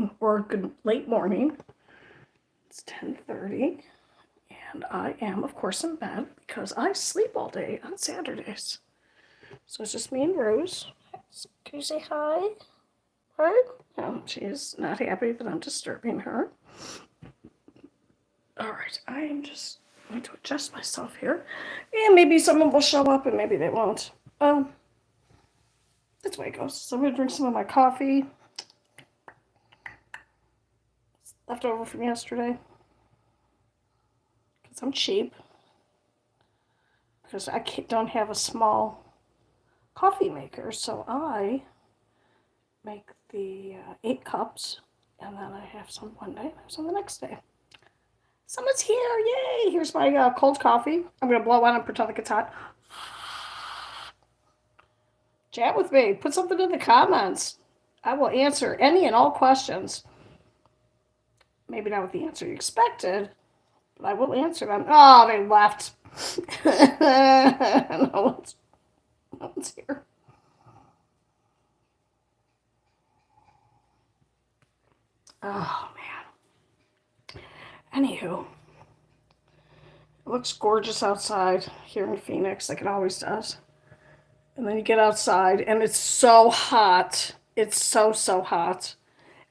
evening or good late morning. It's 10:30, and I am, of course, in bed because I sleep all day on Saturdays. So it's just me and Rose. Can you say hi? Hi? No, she's not happy that I'm disturbing her. All right, I am just going to adjust myself here. And maybe someone will show up and maybe they won't. That's the way it goes. So I'm going to drink some of my coffee. It's left over from yesterday. Because I'm cheap. Because I don't have a small coffee maker. So I make the 8 cups. And then I have some one day and I have some the next day. Someone's here. Yay. Here's my cold coffee. I'm going to blow on and pretend like it's hot. Chat with me. Put something in the comments. I will answer any and all questions. Maybe not with the answer you expected, but I will answer them. Oh, they left. No one's here. Oh, man. Anywho, it looks gorgeous outside here in Phoenix, like it always does. And then you get outside, and it's so hot. It's so hot.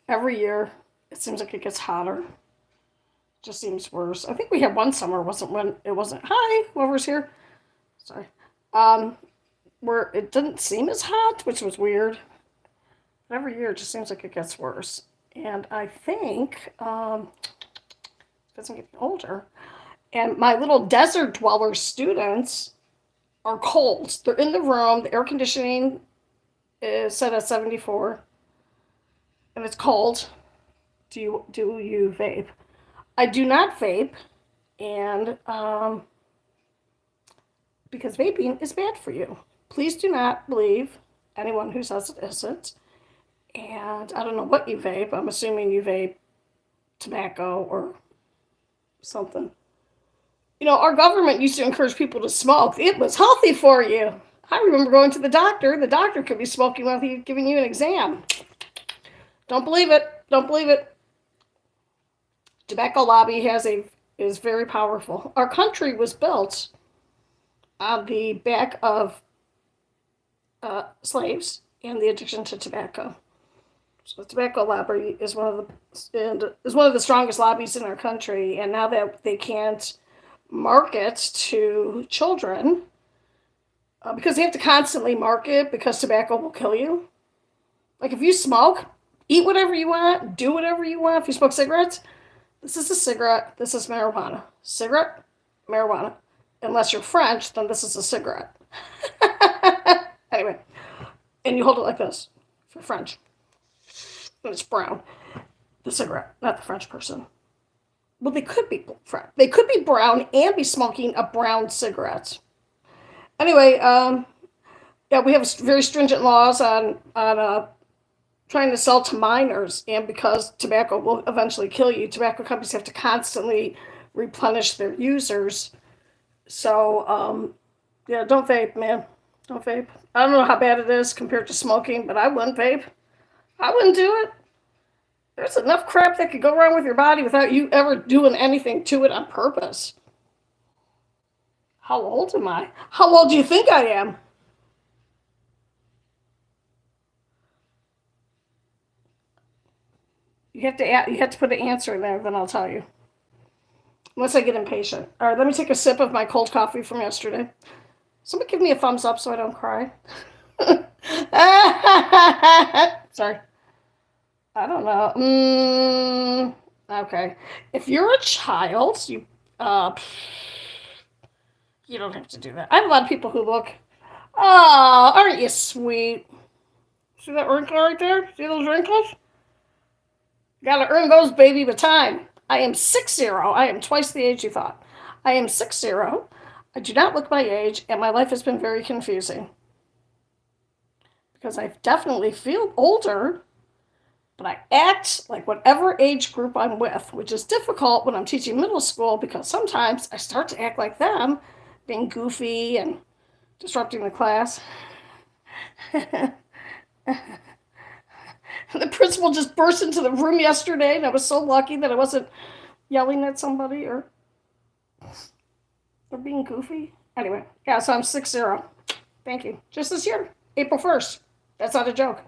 Every year, it seems like it gets hotter. It just seems worse. I think we had one summer, when it wasn't. Hi, whoever's here. Sorry. Where it didn't seem as hot, which was weird. But every year, it just seems like it gets worse. And I think, as I'm getting older, and my little desert dweller students are cold. They're in the room. The air conditioning is set at 74, and it's cold. Do you vape? I do not vape, and because vaping is bad for you. Please do not believe anyone who says it isn't. And I don't know what you vape. I'm assuming you vape tobacco or something. You know, our government used to encourage people to smoke. It was healthy for you. I remember going to the doctor. The doctor could be smoking while he's giving you an exam. Don't believe it. Don't believe it. Tobacco lobby is very powerful. Our country was built on the back of slaves and the addiction to tobacco. So the tobacco lobby is one of the strongest lobbies in our country. And now that they can't market to children because they have to constantly market because tobacco will kill you. Like if you smoke, eat whatever you want, do whatever you want. If you smoke cigarettes, this is a cigarette, this is marijuana. Cigarette, marijuana. Unless you're French, then this is a cigarette. Anyway, and you hold it like this if you're French. And it's brown. The cigarette, not the French person. Well, they could be brown and be smoking a brown cigarette. Anyway, yeah, we have very stringent laws on trying to sell to minors, and because tobacco will eventually kill you, tobacco companies have to constantly replenish their users. So, yeah, don't vape, man. Don't vape. I don't know how bad it is compared to smoking, but I wouldn't vape. I wouldn't do it. There's enough crap that could go wrong with your body without you ever doing anything to it on purpose. How old am I? How old do you think I am? You have to put an answer in there, then I'll tell you. Unless I get impatient. All right, let me take a sip of my cold coffee from yesterday. Somebody give me a thumbs up so I don't cry. Sorry. I don't know. Okay. If you're a child, you don't have to do that. I have a lot of people who look, oh, aren't you sweet? See that wrinkle right there? See those wrinkles? Gotta earn those, baby, with time. I am 60. I am twice the age you thought. I am 60. I do not look my age, and my life has been very confusing. Because I definitely feel older, but I act like whatever age group I'm with, which is difficult when I'm teaching middle school because sometimes I start to act like them, being goofy and disrupting the class. And the principal just burst into the room yesterday, and I was so lucky that I wasn't yelling at somebody or they're being goofy. Anyway, yeah, so I'm 6-0. Thank you. Just this year, April 1st. That's not a joke.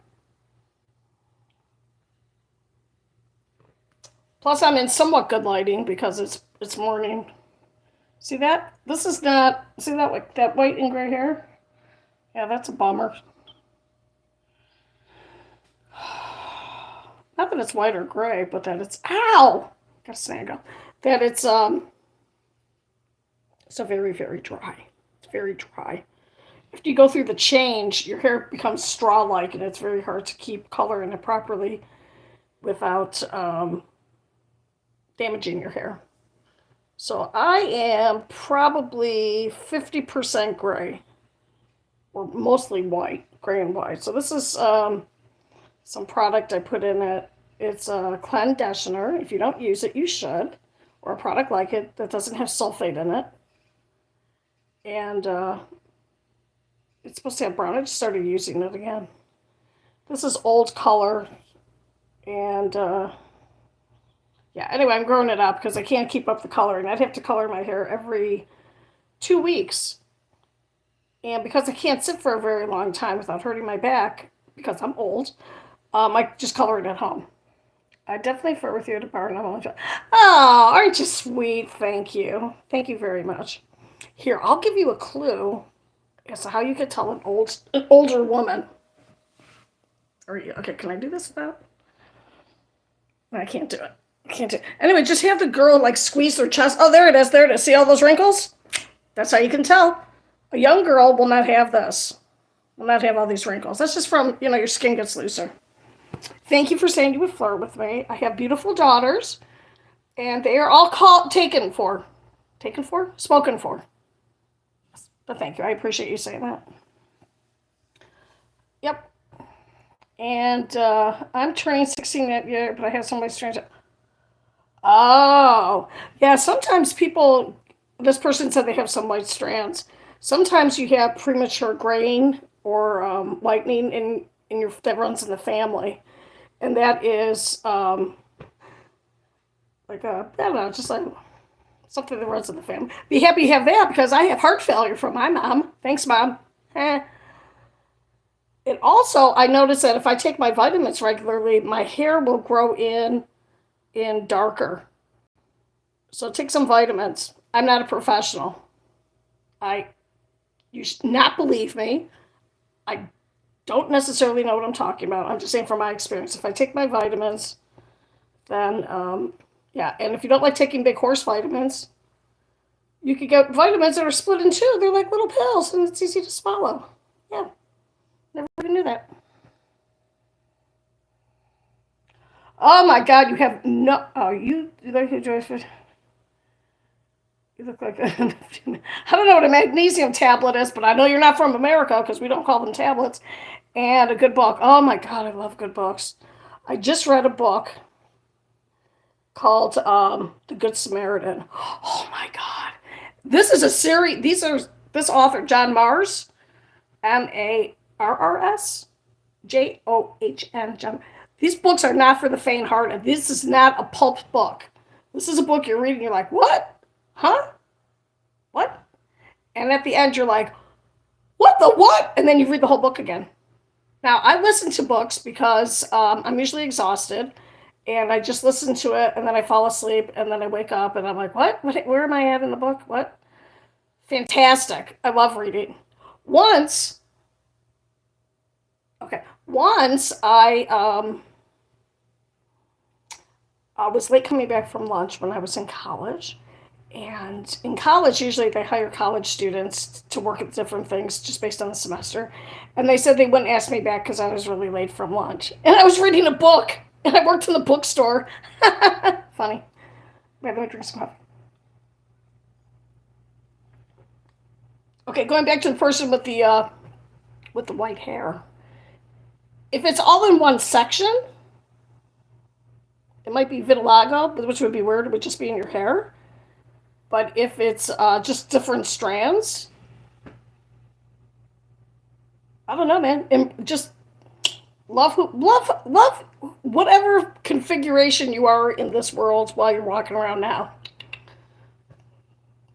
Plus, I'm in somewhat good lighting because it's morning. See that? This is not. See that white and gray hair? Yeah, that's a bummer. Not that it's white or gray, but that it's ow. Got a snag up. That it's so very very dry. It's very dry. After you go through the change, your hair becomes straw-like, and it's very hard to keep color in it properly without damaging your hair. So I am probably 50% gray, or mostly white, gray and white. So this is some product I put in it. It's a conditioner. If you don't use it, you should, or a product like it that doesn't have sulfate in it. And it's supposed to have brown. I just started using it again. This is old color, and yeah, anyway, I'm growing it up because I can't keep up the coloring. I'd have to color my hair every 2 weeks. And because I can't sit for a very long time without hurting my back, because I'm old, I just color it at home. I definitely prefer with you to bar. Oh, aren't you sweet? Thank you. Thank you very much. Here, I'll give you a clue as to how you could tell an older woman. Okay, can I do this without? I can't do it. Can't do it. Anyway, just have the girl like squeeze their chest. Oh, there it is. There it is. See all those wrinkles? That's how you can tell. A young girl will not have this. Will not have all these wrinkles. That's just from, your skin gets looser. Thank you for saying you would flirt with me. I have beautiful daughters, and they are all taken for. Taken for? Spoken for. But thank you. I appreciate you saying that. Yep. And I'm turning 16 that year, but I have somebody strange. Oh, yeah. Sometimes this person said they have some white strands. Sometimes you have premature graying or whitening that runs in the family, and that is like I don't know, just like something that runs in the family. Be happy you have that because I have heart failure from my mom. Thanks, Mom. And also, I notice that if I take my vitamins regularly, my hair will grow in darker. So take some vitamins. I'm not a professional. You should not believe me. I don't necessarily know what I'm talking about. I'm just saying from my experience. If I take my vitamins, then, yeah. And if you don't like taking big horse vitamins, you could get vitamins that are split in two. They're like little pills, and it's easy to swallow. Yeah. Never even knew that. Oh my God, you have no. Oh, you like Geographic. You look like I don't know what a magnesium tablet is, but I know you're not from America because we don't call them tablets. And a good book. Oh my God, I love good books. I just read a book called The Good Samaritan. Oh my God, this is a series. This author John Mars, Marrs, John. John. These books are not for the faint-hearted. This is not a pulp book. This is a book you're reading. You're like, what? Huh? What? And at the end, you're like, what the what? And then you read the whole book again. Now, I listen to books because I'm usually exhausted, and I just listen to it, and then I fall asleep, and then I wake up, and I'm like, what? Where am I at in the book? What? Fantastic. I love reading. Once I was late coming back from lunch when I was in college. And in college, usually they hire college students to work at different things just based on the semester. And they said they wouldn't ask me back because I was really late from lunch. And I was reading a book. And I worked in the bookstore. Funny. Wait, let me drink some coffee. Okay, going back to the person with the white hair. If it's all in one section, it might be vitiligo, which would be weird. It would just be in your hair. But if it's just different strands, I don't know, man. And just love whatever configuration you are in this world while you're walking around now.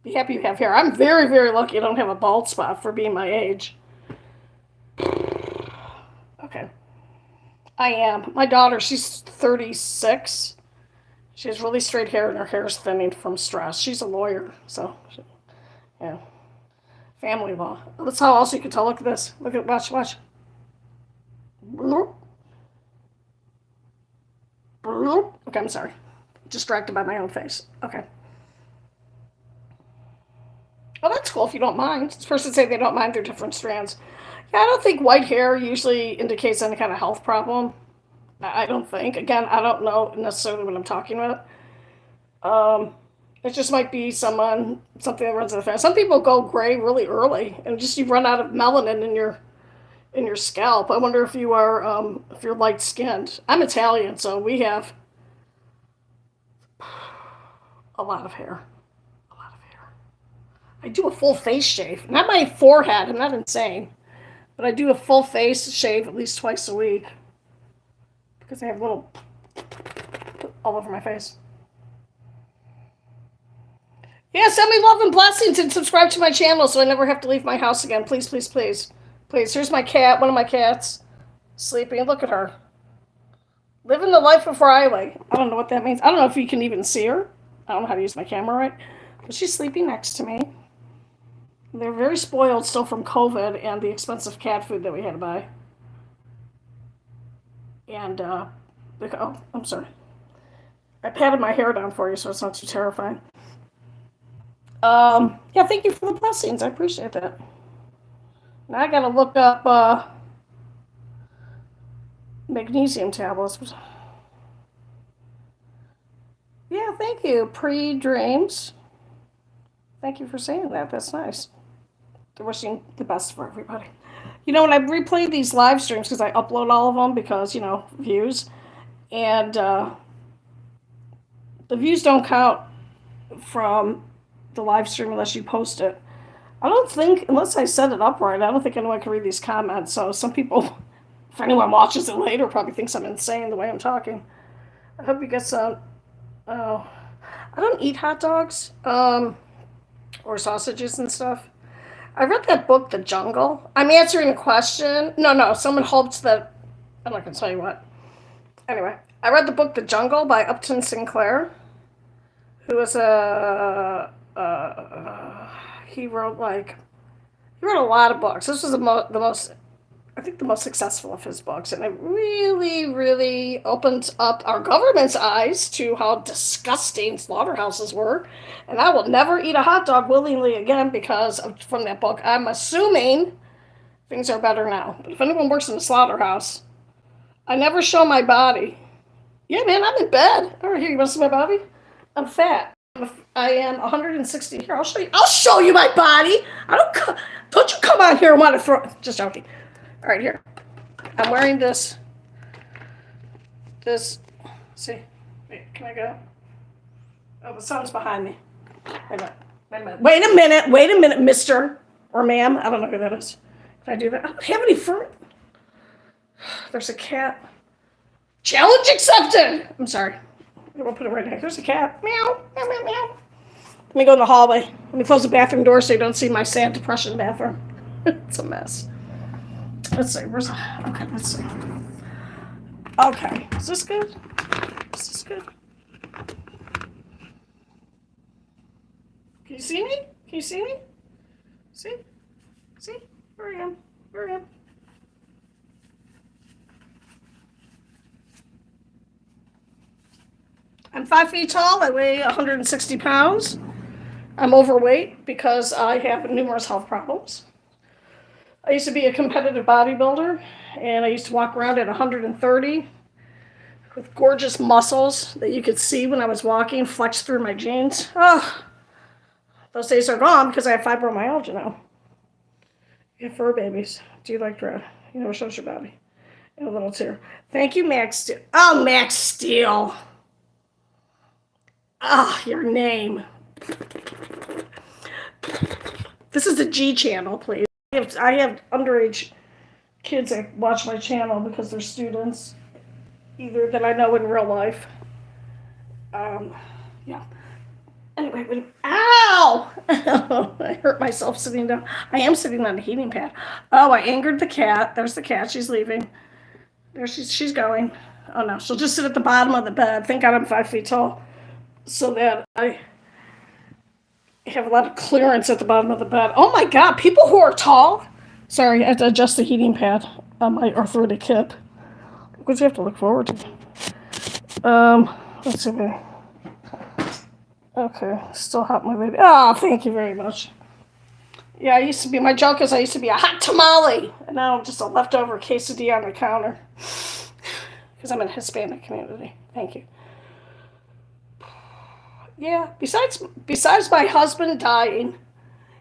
Be happy you have hair. I'm very, very lucky I don't have a bald spot for being my age. Okay. I am. My daughter, she's 36. She has really straight hair and her hair is thinning from stress. She's a lawyer, so, yeah. Family law. That's how else you can tell. Look at this. Look at, watch. Okay, I'm sorry. Distracted by my own face. Okay. Oh, that's cool if you don't mind. This person say they don't mind their different strands. Yeah, I don't think white hair usually indicates any kind of health problem. I don't think. Again, I don't know necessarily what I'm talking about. It just might be something that runs in the family. Some people go gray really early, and just you run out of melanin in your scalp. I wonder if you're light skinned. I'm Italian, so we have a lot of hair. I do a full face shave, not my forehead. I'm not insane, but I do a full face shave at least twice a week because I have little all over my face. Yeah, send me love and blessings and subscribe to my channel so I never have to leave my house again. Please, please, please. Please, here's my cat, one of my cats, sleeping. Look at her. Living the life of Riley. I don't know what that means. I don't know if you can even see her. I don't know how to use my camera right. But she's sleeping next to me. They're very spoiled still from COVID and the expensive cat food that we had to buy. And, oh, I'm sorry. I patted my hair down for you so it's not too terrifying. Yeah, thank you for the blessings. I appreciate that. Now I gotta look up, magnesium tablets. Yeah, thank you. Pre-dreams. Thank you for saying that. That's nice. They're wishing the best for everybody. You know, when I replay these live streams, because I upload all of them because, views, and the views don't count from the live stream unless you post it. I don't think, unless I set it up right, I don't think anyone can read these comments. So some people, if anyone watches it later, probably thinks I'm insane the way I'm talking. I hope you get some. Oh, I don't eat hot dogs or sausages and stuff. I read that book, The Jungle. I'm answering a question. No, someone hoped that. I'm not going to tell you what. Anyway, I read the book, The Jungle by Upton Sinclair, who was he wrote a lot of books. This was the most successful of his books, and it really, really opened up our government's eyes to how disgusting slaughterhouses were. And I will never eat a hot dog willingly again from that book. I'm assuming things are better now. But if anyone works in a slaughterhouse, I never show my body. Yeah, man, I'm in bed. All right, here, you want to see my body? I'm fat. I am 160 here. I'll show you my body. Don't you come on here and want to throw. Just joking. All right, here. I'm wearing this. See. Wait, can I go? Oh, the sun's behind me. Wait a minute, mister or ma'am. I don't know who that is. Can I do that? I don't have any fur. There's a cat. Challenge accepted. I'm sorry. We'll put it right there. There's a cat. Meow, meow, meow, meow. Let me go in the hallway. Let me close the bathroom door so you don't see my sad depression bathroom. It's a mess. Let's see. Okay, let's see. Okay. Is this good? Can you see me? See? Here I am. I'm 5 feet tall. I weigh 160 pounds. I'm overweight because I have numerous health problems. I used to be a competitive bodybuilder, and I used to walk around at 130 with gorgeous muscles that you could see when I was walking, flex through my jeans. Oh, those days are gone because I have fibromyalgia now. You have fur babies. Do you like dread? You never shows your body. And a little tear. Thank you, Max Steel. Oh, Max Steel. Ah, your name. This is the G channel, please. I have underage kids that watch my channel because they're students, either that I know in real life. Um, yeah. Anyway, ow! I hurt myself sitting down. I am sitting on the heating pad. Oh, I angered the cat. There's the cat. She's leaving. There she's going. Oh no, she'll just sit at the bottom of the bed. Thank God I'm 5 feet tall, so that I have a lot of clearance at the bottom of the bed. Oh my God, people who are tall. Sorry, I have to adjust the heating pad on my arthritic hip. What do you have to look forward to? Let's see. Okay, still hot, my baby. Oh, thank you very much. Yeah, my joke is I used to be a hot tamale, and now I'm just a leftover quesadilla on the counter. Because I'm in a Hispanic community. Thank you. Yeah, besides my husband dying,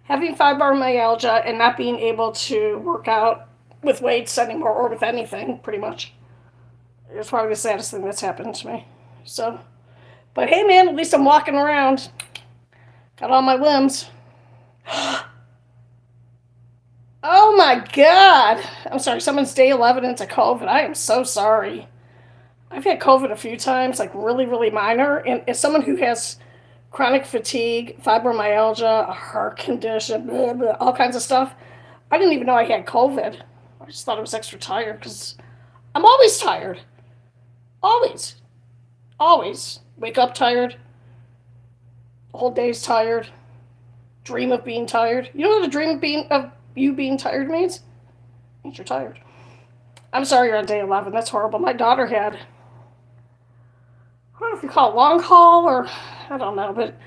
having fibromyalgia, and not being able to work out with weights anymore, or with anything, pretty much. It's probably the saddest thing that's happened to me. So, but hey man, at least I'm walking around. Got all my limbs. Oh my God. I'm sorry, someone's day 11 into COVID. I am so sorry. I've had COVID a few times, like really, really minor. And as someone who has chronic fatigue, fibromyalgia, a heart condition, blah, blah, all kinds of stuff, I didn't even know I had COVID. I just thought I was extra tired because I'm always tired. Always. Always. Wake up tired. The whole day's tired. Dream of being tired. You know what a dream of you being tired means? It means you're tired. I'm sorry you're on day 11. That's horrible. My daughter had, I don't know if you call it long haul or, I don't know, but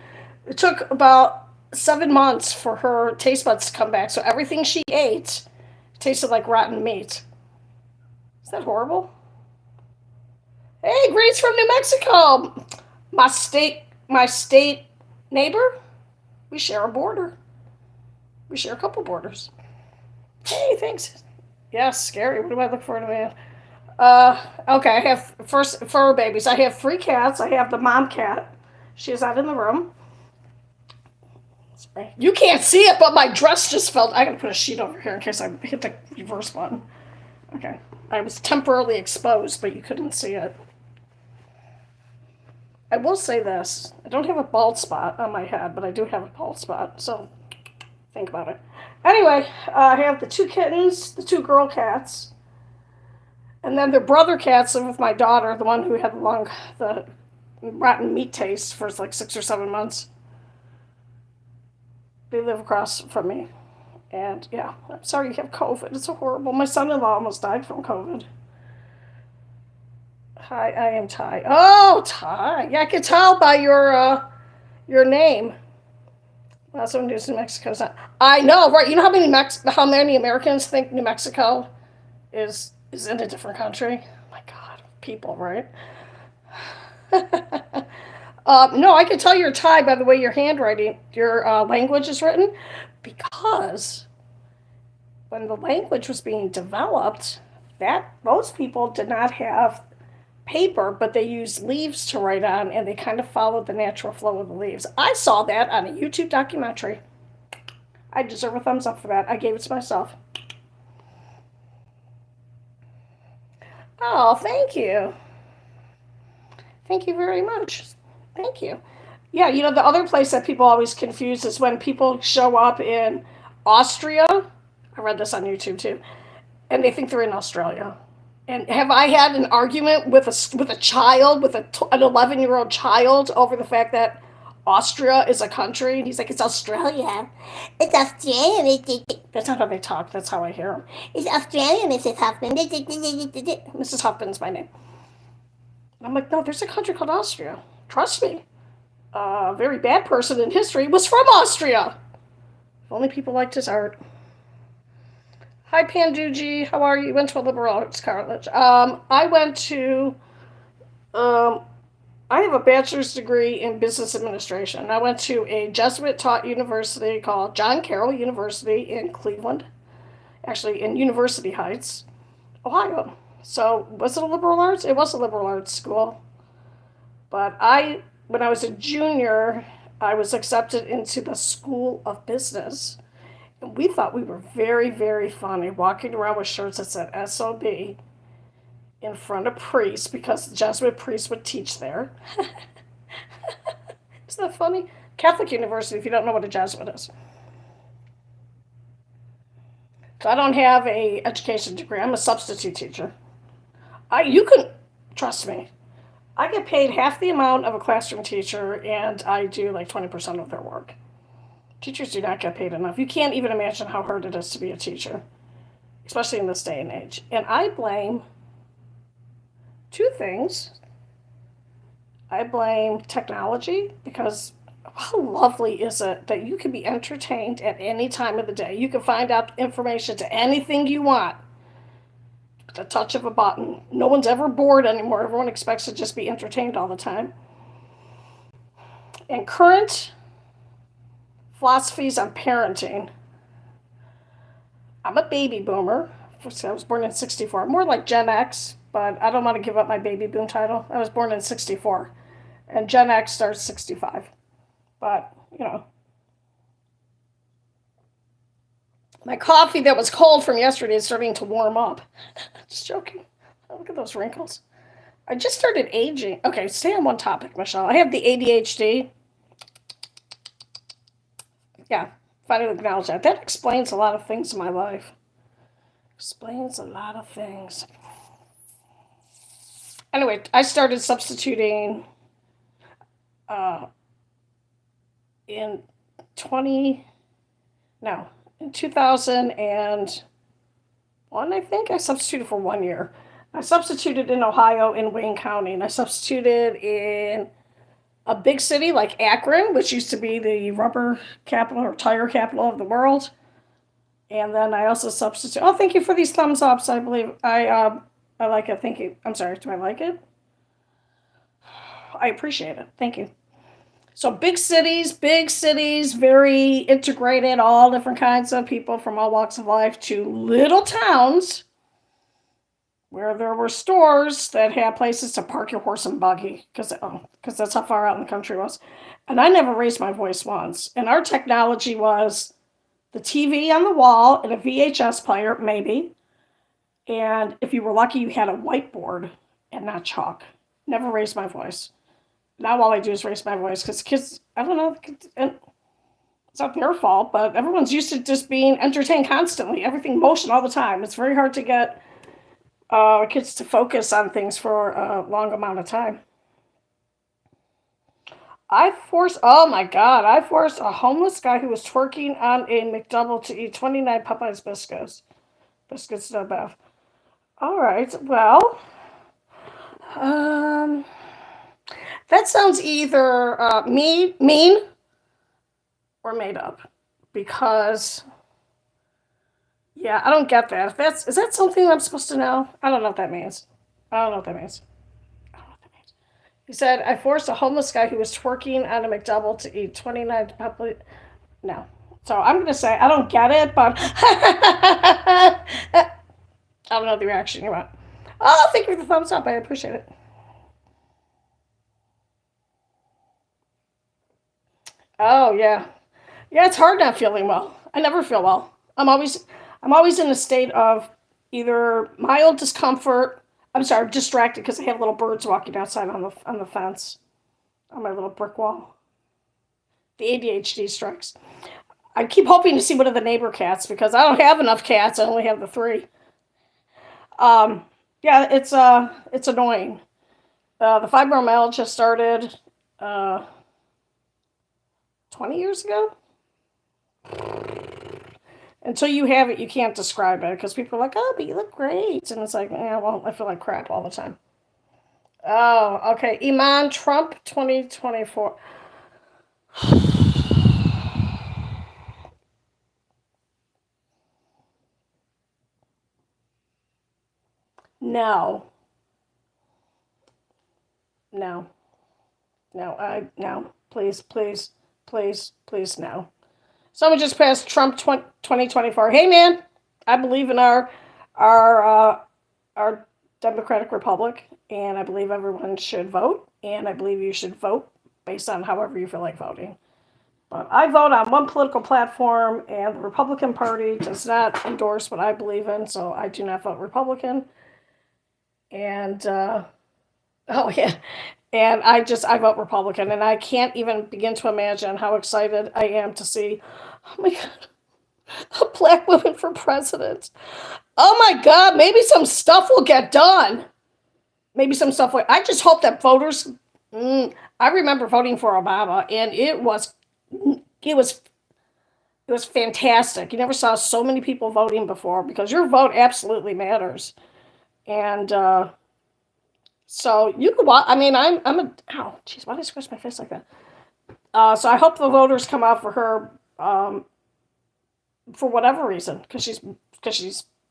it took about 7 months for her taste buds to come back. So everything she ate tasted like rotten meat. Is that horrible? Hey, greetings from New Mexico. My state neighbor. We share a border. We share a couple borders. Hey, thanks. Yeah, scary. What do I look for in a man? Okay, I have first fur babies. I have 3 cats. I have the mom cat. She's out in the room. Sorry. You can't see it, but my dress just fell. I gotta put a sheet over here in case I hit the reverse button. Okay. I was temporarily exposed, but you couldn't see it. I will say this. I don't have a bald spot on my head, but I do have a bald spot, so think about it. Anyway, I have the 2 kittens, the 2 girl cats, and then their brother cats live with my daughter, the one who had the rotten meat taste for like 6 or 7 months. They live across from me. And yeah, I'm sorry you have COVID. It's so horrible. My son-in-law almost died from COVID. Hi, I am Ty. Oh, Ty. Yeah, I can tell by your name. Last one who's New Mexico. I know, right? You know how many Americans think New Mexico is in a different country? Oh my God, people, right? No, I can tell you're Thai by the way your handwriting, your language is written, because when the language was being developed, that most people did not have paper, but they used leaves to write on, and they kind of followed the natural flow of the leaves. I saw that on a YouTube documentary. I deserve a thumbs up for that. I gave it to myself. Oh, thank you. Thank you very much. Thank you. Yeah, you know, the other place that people always confuse is when people show up in Austria. I read this on YouTube too, and they think they're in Australia. And have I had an argument with a child, with an 11-year-old child, over the fact that Austria is a country? And he's like, it's Australia. It's Australian. That's not how they talk. That's how I hear them. It's Australian, Mrs. Huffman. Mrs. Huffman's my name. And I'm like, no, there's a country called Austria. Trust me. A very bad person in history was from Austria. If only people liked his art. Hi, Panduji. How are you? You went to a liberal arts college. I went to, I have a bachelor's degree in business administration. I went to a Jesuit-taught university called John Carroll University in Cleveland, actually in University Heights, Ohio. So was it a liberal arts? It was a liberal arts school. But when I was a junior, I was accepted into the School of Business. We thought we were very, very funny walking around with shirts that said SOB in front of priests because the Jesuit priests would teach there. Isn't that funny? Catholic University, if you don't know what a Jesuit is. So I don't have a education degree. I'm a substitute teacher. You can trust me. I get paid half the amount of a classroom teacher, and I do like 20% of their work. Teachers do not get paid enough. You can't even imagine how hard it is to be a teacher, especially in this day and age. And I blame two things. I blame technology because how lovely is it that you can be entertained at any time of the day? You can find out information to anything you want with the touch of a button. No one's ever bored anymore. Everyone expects to just be entertained all the time. And current philosophies on parenting. I'm a baby boomer. I was born in 64. I'm more like Gen X, but I don't want to give up my baby boom title. I was born in 64, and Gen X starts 65. But, my coffee that was cold from yesterday is starting to warm up. Just joking. Oh, look at those wrinkles. I just started aging. Okay, stay on one topic, Michelle. I have the ADHD. Yeah, finally acknowledge that. That explains a lot of things in my life. Explains a lot of things. Anyway, I started substituting in 2001, I think. I substituted for 1 year. I substituted in Ohio in Wayne County, and I substituted in a big city like Akron, which used to be the rubber capital or tire capital of the world. And then I also substitute. Oh, thank you for these thumbs ups. I believe I like it. Thank you. I'm sorry. Do I like it? I appreciate it. Thank you. So big cities, very integrated, all different kinds of people from all walks of life, to little towns where there were stores that had places to park your horse and buggy because that's how far out in the country it was. And I never raised my voice once. And our technology was the TV on the wall and a VHS player, maybe. And if you were lucky, you had a whiteboard and not chalk. Never raised my voice. Now all I do is raise my voice because kids, I don't know, it's not their fault, but everyone's used to just being entertained constantly, everything motion all the time. It's very hard to get kids to focus on things for a long amount of time. I forced a homeless guy who was twerking on a McDouble to eat 29 Popeyes biscuits. Biscuits no bev. All right, well, that sounds either mean or made up, because I don't get that. Is that something I'm supposed to know? I don't know what that means. He said, I forced a homeless guy who was twerking on a McDouble to eat 29 Popeyes. No. So I'm going to say I don't get it, but I don't know the reaction you want. Oh, thank you for the thumbs up. I appreciate it. Oh, yeah. Yeah, it's hard not feeling well. I never feel well. I'm always in a state of either mild discomfort. I'm sorry, distracted because I have little birds walking outside on the fence on my little brick wall. The ADHD strikes. I keep hoping to see one of the neighbor cats because I don't have enough cats. I only have the 3. It's annoying. The fibromyalgia started 20 years ago. Until you have it, you can't describe it because people are like, oh, but you look great. And it's like, well, I feel like crap all the time. Oh, okay. Iman Trump 2024. No. No. No. Please, no. Someone just passed Trump 2024. Hey, man, I believe in our democratic republic, and I believe everyone should vote, and I believe you should vote based on however you feel like voting. But I vote on one political platform, and the Republican Party does not endorse what I believe in, so I do not vote Republican. And, oh yeah, and I vote Republican, and I can't even begin to imagine how excited I am to see, oh my God, a black woman for president. Oh my God, maybe some stuff will get done. Maybe some stuff will, I just hope that voters, I remember voting for Obama, and it was it was fantastic. You never saw so many people voting before because your vote absolutely matters. And so you can watch. I mean, I'm a ow, jeez, why did I scratch my face like that? So I hope the voters come out for her for whatever reason, because she's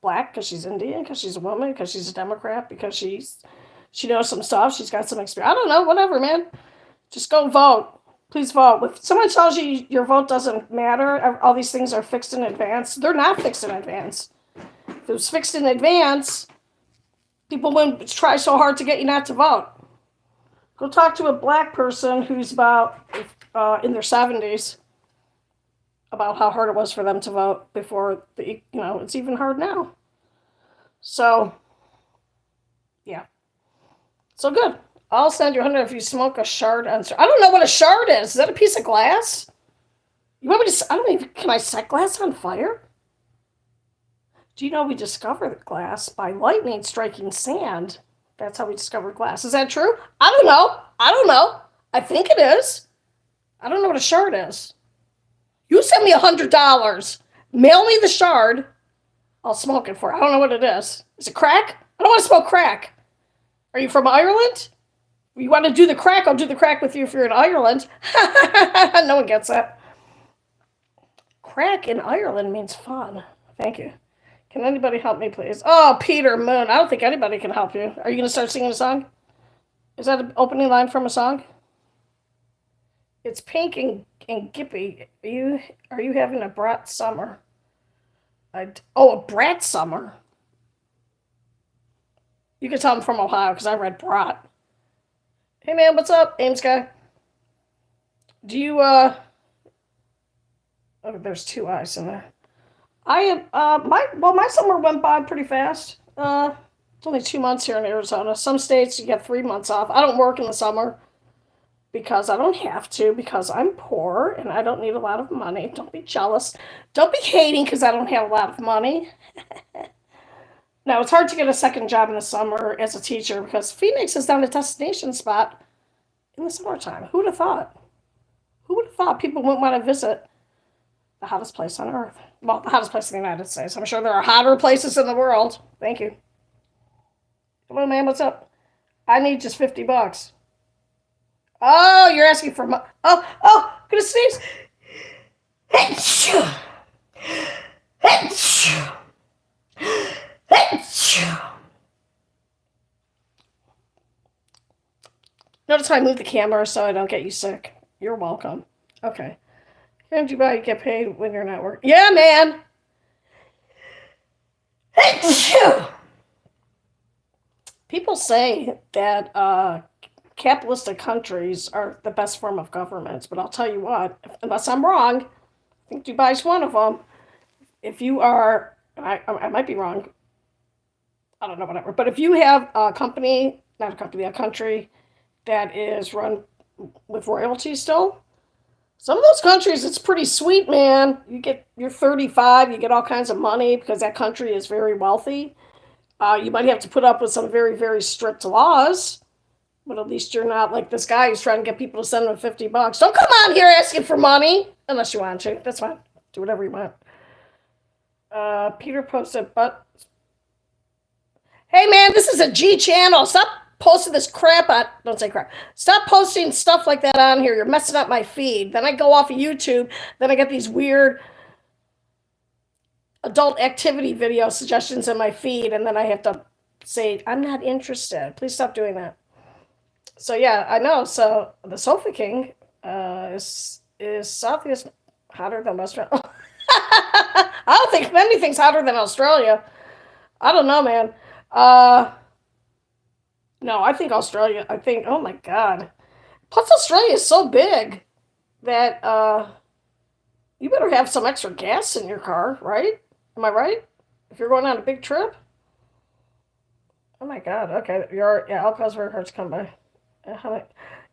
black, because she's Indian, because she's a woman, because she's a Democrat, because she knows some stuff, she's got some experience. I don't know, whatever, man. Just go vote. Please vote. If someone tells you your vote doesn't matter, all these things are fixed in advance, they're not fixed in advance. If it was fixed in advance, people wouldn't try so hard to get you not to vote. Go talk to a black person who's about in their 70s about how hard it was for them to vote before it's even hard now. So, yeah. So good. I'll send you 100 if you smoke a shard on. I don't know what a shard is. Is that a piece of glass? You want me to? I don't even. Can I set glass on fire? Do you know we discovered glass by lightning striking sand? That's how we discovered glass. Is that true? I don't know. I don't know. I think it is. I don't know what a shard is. You send me $100. Mail me the shard. I'll smoke it for you. I don't know what it is. Is it crack? I don't want to smoke crack. Are you from Ireland? You want to do the crack? I'll do the crack with you if you're in Ireland. No one gets that. Crack in Ireland means fun. Thank you. Can anybody help me, please? Oh, Peter Moon. I don't think anybody can help you. Are you going to start singing a song? Is that an opening line from a song? It's Pink and Gippy. Are you having a brat summer? A brat summer. You can tell I'm from Ohio because I read brat. Hey man, what's up, Ames guy? Do you oh, there's two eyes in there. My summer went by pretty fast. It's only 2 months here in Arizona. Some states you get 3 months off. I don't work in the summer because I don't have to, because I'm poor and I don't need a lot of money. Don't be jealous. Don't be hating because I don't have a lot of money. Now, it's hard to get a second job in the summer as a teacher because Phoenix is not a destination spot in the summertime. Who would have thought? Who would have thought people wouldn't want to visit the hottest place on earth? Well, the hottest place in the United States. I'm sure there are hotter places in the world. Thank you. Come on, man. What's up? I need just $50. Oh, you're asking for money. Oh, gonna sneeze. Notice I move the camera so I don't get you sick. You're welcome. Okay. Can't you get paid when you're not working? Yeah, man. People say that capitalistic countries are the best form of government, but I'll tell you what, unless I'm wrong, I think Dubai's one of them. If you are, I might be wrong, I don't know, whatever, but if you have a company, not a company, a country that is run with royalty still, some of those countries, it's pretty sweet, man. You're 35, you get all kinds of money because that country is very wealthy. You might have to put up with some very, very strict laws, but at least you're not like this guy who's trying to get people to send him $50. Don't come on here asking for money unless you want to. That's fine. Do whatever you want. Peter posted, but hey, man, this is a G channel. Stop posting this crap on. Don't say crap. Stop posting stuff like that on here. You're messing up my feed. Then I go off of YouTube. Then I get these weird adult activity video suggestions in my feed, and then I have to say, I'm not interested. Please stop doing that. So yeah, I know. So the Sofa King is Southeast hotter than Australia. I don't think anything's hotter than Australia. I don't know, man. No, I think Australia. Oh my God. Plus, Australia is so big that You better have some extra gas in your car, right? Am I right? If you're going on a big trip? Oh my god, okay. Yeah, alcohol's very hard to come by. How many,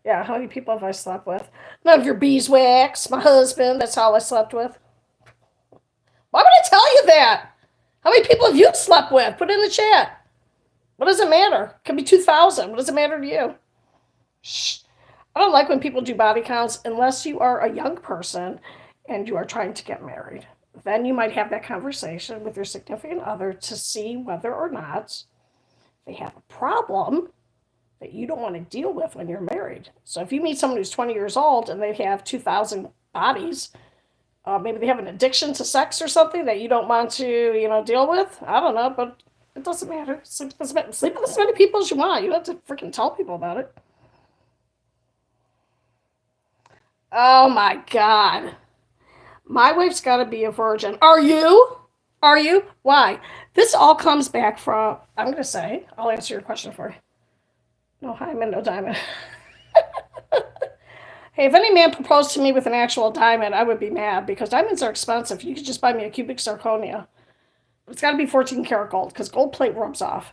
yeah, how many people have I slept with? None of your beeswax. My husband, that's all I slept with. Why would I tell you that? How many people have you slept with? Put it in the chat. What does it matter? It could be 2,000. What does it matter to you? Shh. I don't like when people do body counts unless you are a young person and you are trying to get married. Then you might have that conversation with your significant other to see whether or not they have a problem that you don't want to deal with when you're married. So if you meet someone who's 20 years old and they have 2,000 bodies, maybe they have an addiction to sex or something that you don't want to, deal with. I don't know, but it doesn't matter. Sleep with as many people as you want. You don't have to freaking tell people about it. Oh my God. My wife's got to be a virgin. Are you? Are you? Why? This all comes back from, I'm going to say, I'll answer your question for you. No hymen, no diamond. Hey, if any man proposed to me with an actual diamond, I would be mad because diamonds are expensive. You could just buy me a cubic zirconia. It's got to be 14 karat gold because gold plate rubs off.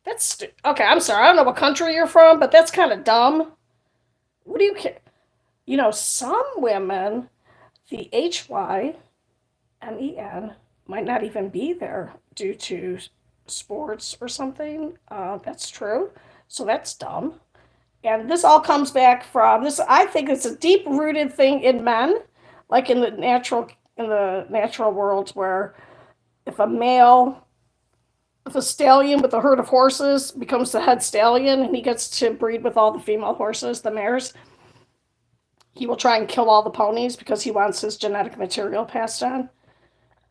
Okay. I'm sorry. I don't know what country you're from, but that's kind of dumb. What do you care? Some women, the HYMEN, might not even be there due to sports or something. That's true. So that's dumb. And this all comes back from this. I think it's a deep rooted thing in men, like in the natural world, where if a male, if a stallion with a herd of horses becomes the head stallion and he gets to breed with all the female horses, the mares, he will try and kill all the ponies because he wants his genetic material passed on.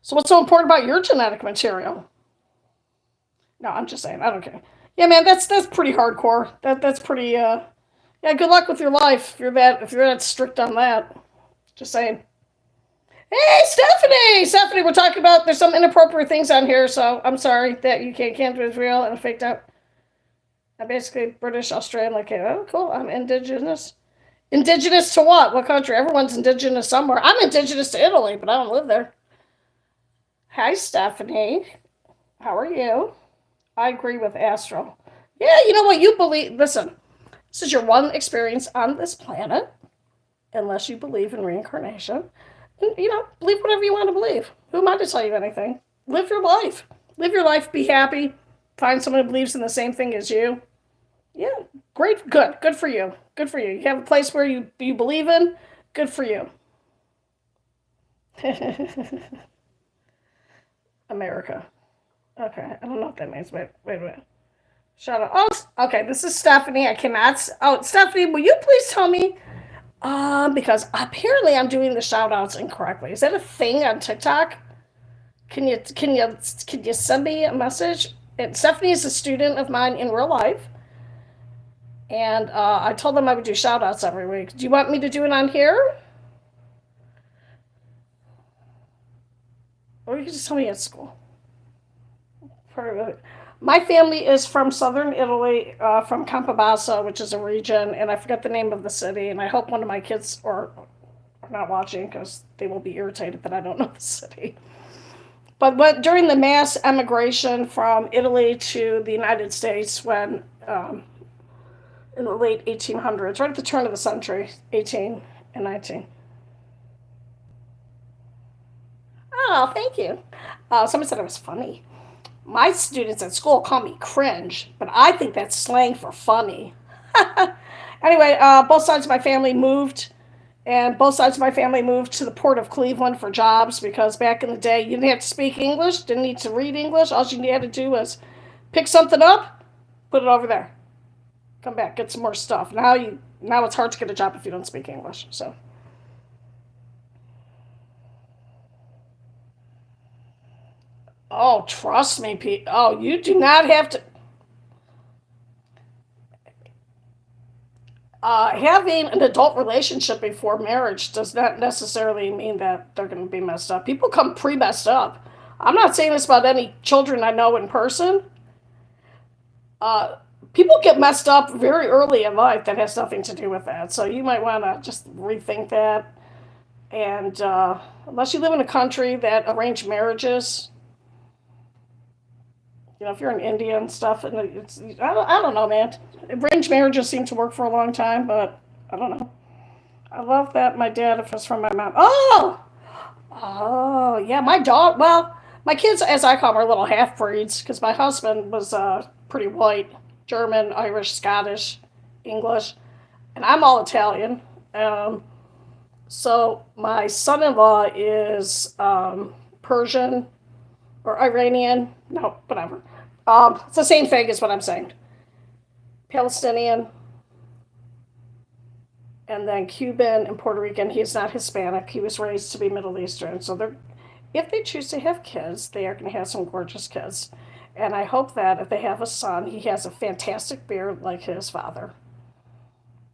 So what's so important about your genetic material? No, I'm just saying. I don't care. Yeah, man, that's pretty hardcore. That's pretty. Yeah. Good luck with your life if you're that strict on that. Just saying. Hey, Stephanie! Stephanie, we're talking about there's some inappropriate things on here, so I'm sorry that you can't do Israel and faked out. I'm basically British, Australian, like, oh, cool. I'm indigenous. Indigenous to what? What country? Everyone's indigenous somewhere. I'm indigenous to Italy, but I don't live there. Hi, Stephanie. How are you? I agree with Astro. Yeah, you know what? You believe. Listen, this is your one experience on this planet, unless you believe in reincarnation. And, believe whatever you want to believe. Who am I to tell you anything? Live your life. Live your life. Be happy. Find someone who believes in the same thing as you. Yeah, great. Good. Good for you. Good for you. You have a place where you believe in. Good for you. America. Okay, I don't know what that means. Wait a minute. Shut up. Oh, okay. This is Stephanie. I cannot. Oh, Stephanie, will you please tell me? Because apparently I'm doing the shout outs incorrectly. Is that a thing on TikTok? Can you send me a message? And Stephanie is a student of mine in real life, and I told them I would do shout outs every week. Do you want me to do it on here, or you can just tell me at school? My family is from southern Italy, from Campobasso, which is a region, and I forget the name of the city. And I hope one of my kids are not watching because they will be irritated that I don't know the city. But during the mass emigration from Italy to the United States, when in the late 1800s, right at the turn of the century, 18 and 19. Oh, thank you. Somebody said I was funny. My students at school call me cringe, but I think that's slang for funny. Anyway, both sides of my family moved, and both sides of my family moved to the port of Cleveland for jobs because back in the day, you didn't have to speak English, didn't need to read English. All you had to do was pick something up, put it over there, come back, get some more stuff. Now it's hard to get a job if you don't speak English. So. Oh, trust me, Pete. Oh, you do not have to. Having an adult relationship before marriage does not necessarily mean that they're going to be messed up. People come pre messed up. I'm not saying this about any children I know in person. Uh, People get messed up very early in life that has nothing to do with that. So you might want to just rethink that And unless you live in a country that arranged marriages, if you're in India and stuff, and I don't know, man. Arranged marriages seem to work for a long time, but I don't know. I love that my dad, if it's from my mom. Oh, yeah, my dog. Well, my kids, as I call them, are little half breeds because my husband was pretty white, German, Irish, Scottish, English, and I'm all Italian. Um, so my son-in-law is Persian or Iranian. No, whatever. It's the same thing as what I'm saying. Palestinian, and then Cuban and Puerto Rican. He is not Hispanic. He was raised to be Middle Eastern. So they're, if they choose to have kids, they are going to have some gorgeous kids. And I hope that if they have a son, he has a fantastic beard like his father,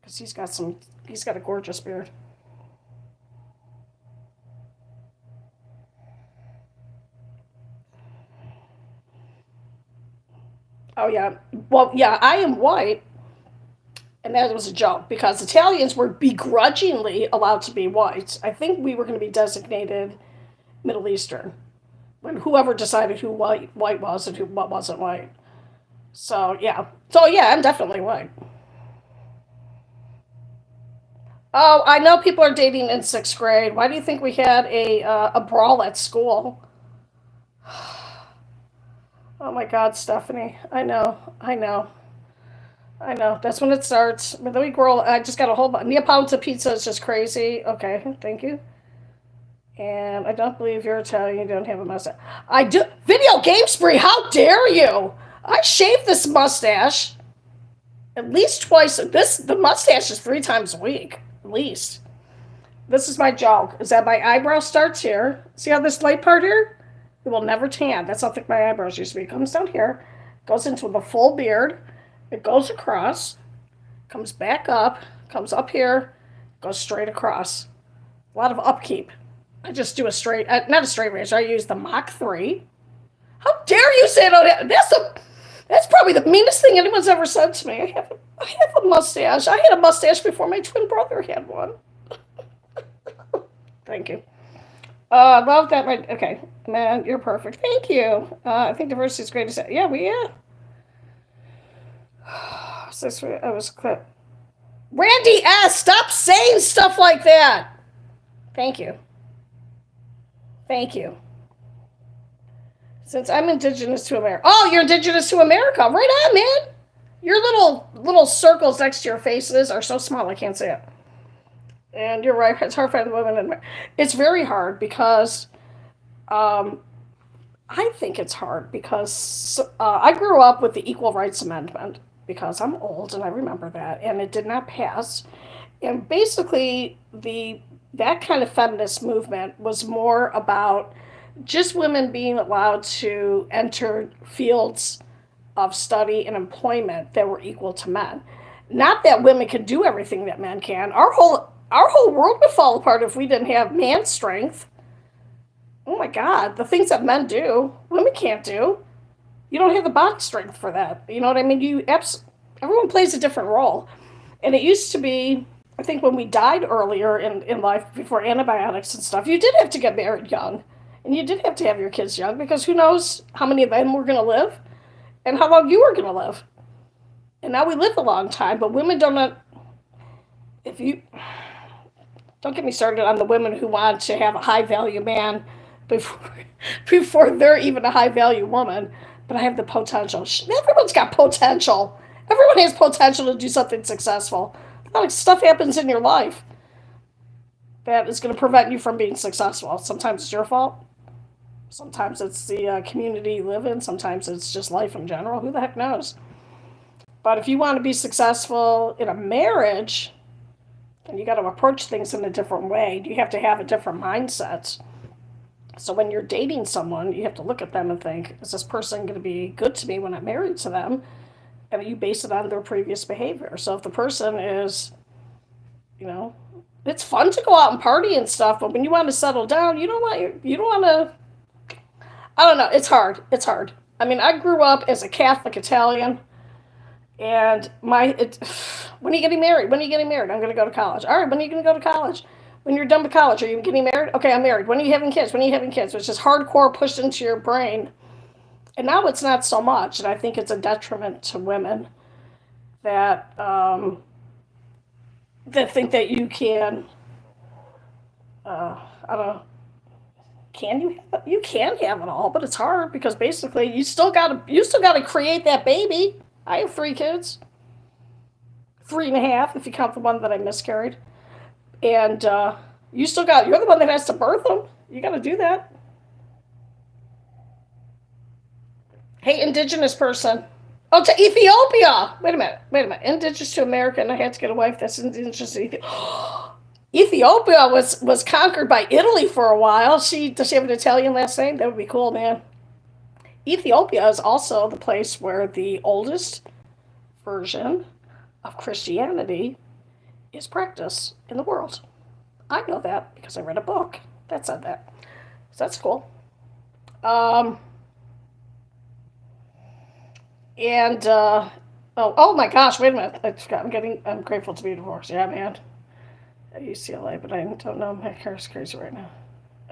because he's got a gorgeous beard. Oh yeah, well yeah, I am white, and that was a joke because Italians were begrudgingly allowed to be white. I think we were going to be designated Middle Eastern when whoever decided who white was and who what wasn't white. So yeah, I'm definitely white. Oh, I know people are dating in sixth grade. Why do you think we had a brawl at school? Oh my God, Stephanie. I know. That's when it starts. But then we grow. I just got a whole Neapolitan pizza is just crazy. Okay, thank you. And I don't believe you're Italian. You don't have a mustache. I do. Video game spree. How dare you? I shave this mustache at least twice. The mustache is 3 times a week at least. This is my joke. Is that my eyebrow starts here? See how this light part here? It will never tan. That's how thick my eyebrows used to be. It comes down here, goes into the full beard. It goes across, comes back up, comes up here, goes straight across. A lot of upkeep. I just do a straight, not a straight razor. I use the Mach 3. How dare you say that? That's probably the meanest thing anyone's ever said to me. I have a mustache. I had a mustache before my twin brother had one. Thank you. Love that. Okay, man, you're perfect. Thank you. I think diversity is great to say. Yeah, So I was clip. Randy S. Stop saying stuff like that. Thank you. Thank you. Since I'm indigenous to America. Oh, you're indigenous to America. Right on, man. Your little circles next to your faces are so small I can't see it. And you're right. It's hard for the women. It's very hard because um, I think it's hard because I grew up with the Equal Rights Amendment because I'm old and I remember that, and it did not pass. And basically, the that kind of feminist movement was more about just women being allowed to enter fields of study and employment that were equal to men. Not that women can do everything that men can. Our whole world would fall apart if we didn't have man strength. Oh my God, the things that men do, women can't do. You don't have the body strength for that. You know what I mean? Everyone plays a different role. And it used to be, I think when we died earlier in life before antibiotics and stuff, you did have to get married young. And you did have to have your kids young because who knows how many of them were going to live and how long you were going to live. And now we live a long time, but women don't, if you, don't get me started on the women who want to have a high value man before, before they're even a high value woman. But I have the potential. Everyone's got potential. Everyone has potential to do something successful. A lot of stuff happens in your life that is going to prevent you from being successful. Sometimes it's your fault. Sometimes it's the community you live in. Sometimes it's just life in general. Who the heck knows? But if you want to be successful in a marriage, then you got to approach things in a different way. You have to have a different mindset. So when you're dating someone, you have to look at them and think, is this person going to be good to me when I'm married to them? And you base it on their previous behavior. So if the person is, you know, it's fun to go out and party and stuff, but when you want to settle down, you don't want to. I don't know. It's hard. It's hard. I mean, I grew up as a Catholic Italian, and when are you getting married? When are you getting married? I'm going to go to college. All right, when are you going to go to college? When you're done with college, are you getting married? Okay, I'm married. When are you having kids? When are you having kids? Which is hardcore pushed into your brain. And now it's not so much, and I think it's a detriment to women that that think that you can. I don't know. Can you? You can have it all, but it's hard because basically you still gotta create that baby. I have 3 kids, 3.5 if you count the one that I miscarried, and you're the one that has to birth them. You got to do that. Hey, indigenous person. Oh, to Ethiopia. Wait a minute. Wait a minute. Indigenous to America, and I had to get a wife that's indigenous to Ethiopia. Ethiopia was conquered by Italy for a while. Does she have an Italian last name? That would be cool, man. Ethiopia is also the place where the oldest version of Christianity is practiced in the world. I know that because I read a book that said that. So that's cool. Um, and oh my gosh, wait a minute. I'm grateful to be divorced. Yeah, man. At UCLA, but I don't know. My car's crazy right now.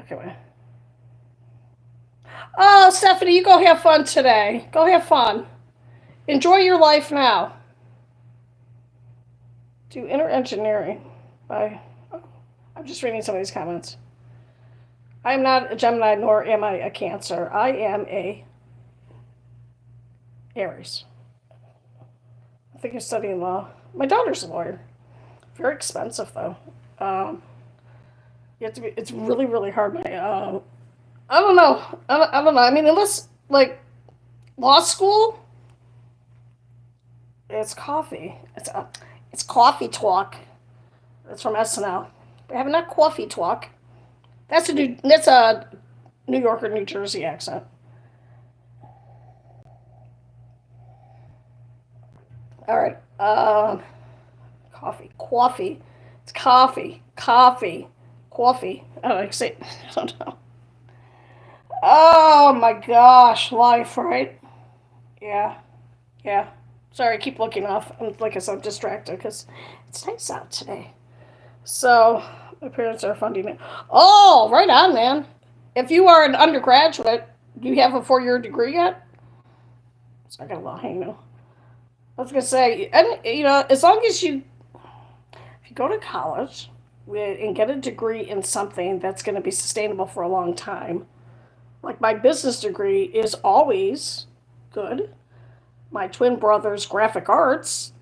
Okay, wait. Oh, Stephanie, you go have fun today. Go have fun. Enjoy your life now. Do inner engineering. By. Oh, I'm just reading some of these comments. I am not a Gemini, nor am I a Cancer. I am a Aries. I think you're studying law. My daughter's a lawyer. Very expensive though. Um, you have to be. It's really really hard. I don't know. I don't know. I mean, unless like law school, it's coffee. It's coffee talk. That's from SNL. They have not coffee talk. That's a New York or New Jersey accent. All right. Coffee. It's coffee. I don't know. Say. I don't know. Oh my gosh, life, right? Yeah, yeah. Sorry, I keep looking off. Like I said, I'm distracted because it's nice out today. So, my parents are funding it. Oh, right on, man. If you are an undergraduate, do you have a 4-year degree yet? So I got a little hang now. I was gonna say, and as long as if you go to college and get a degree in something that's going to be sustainable for a long time, like my business degree is always good. My twin brother's graphic arts,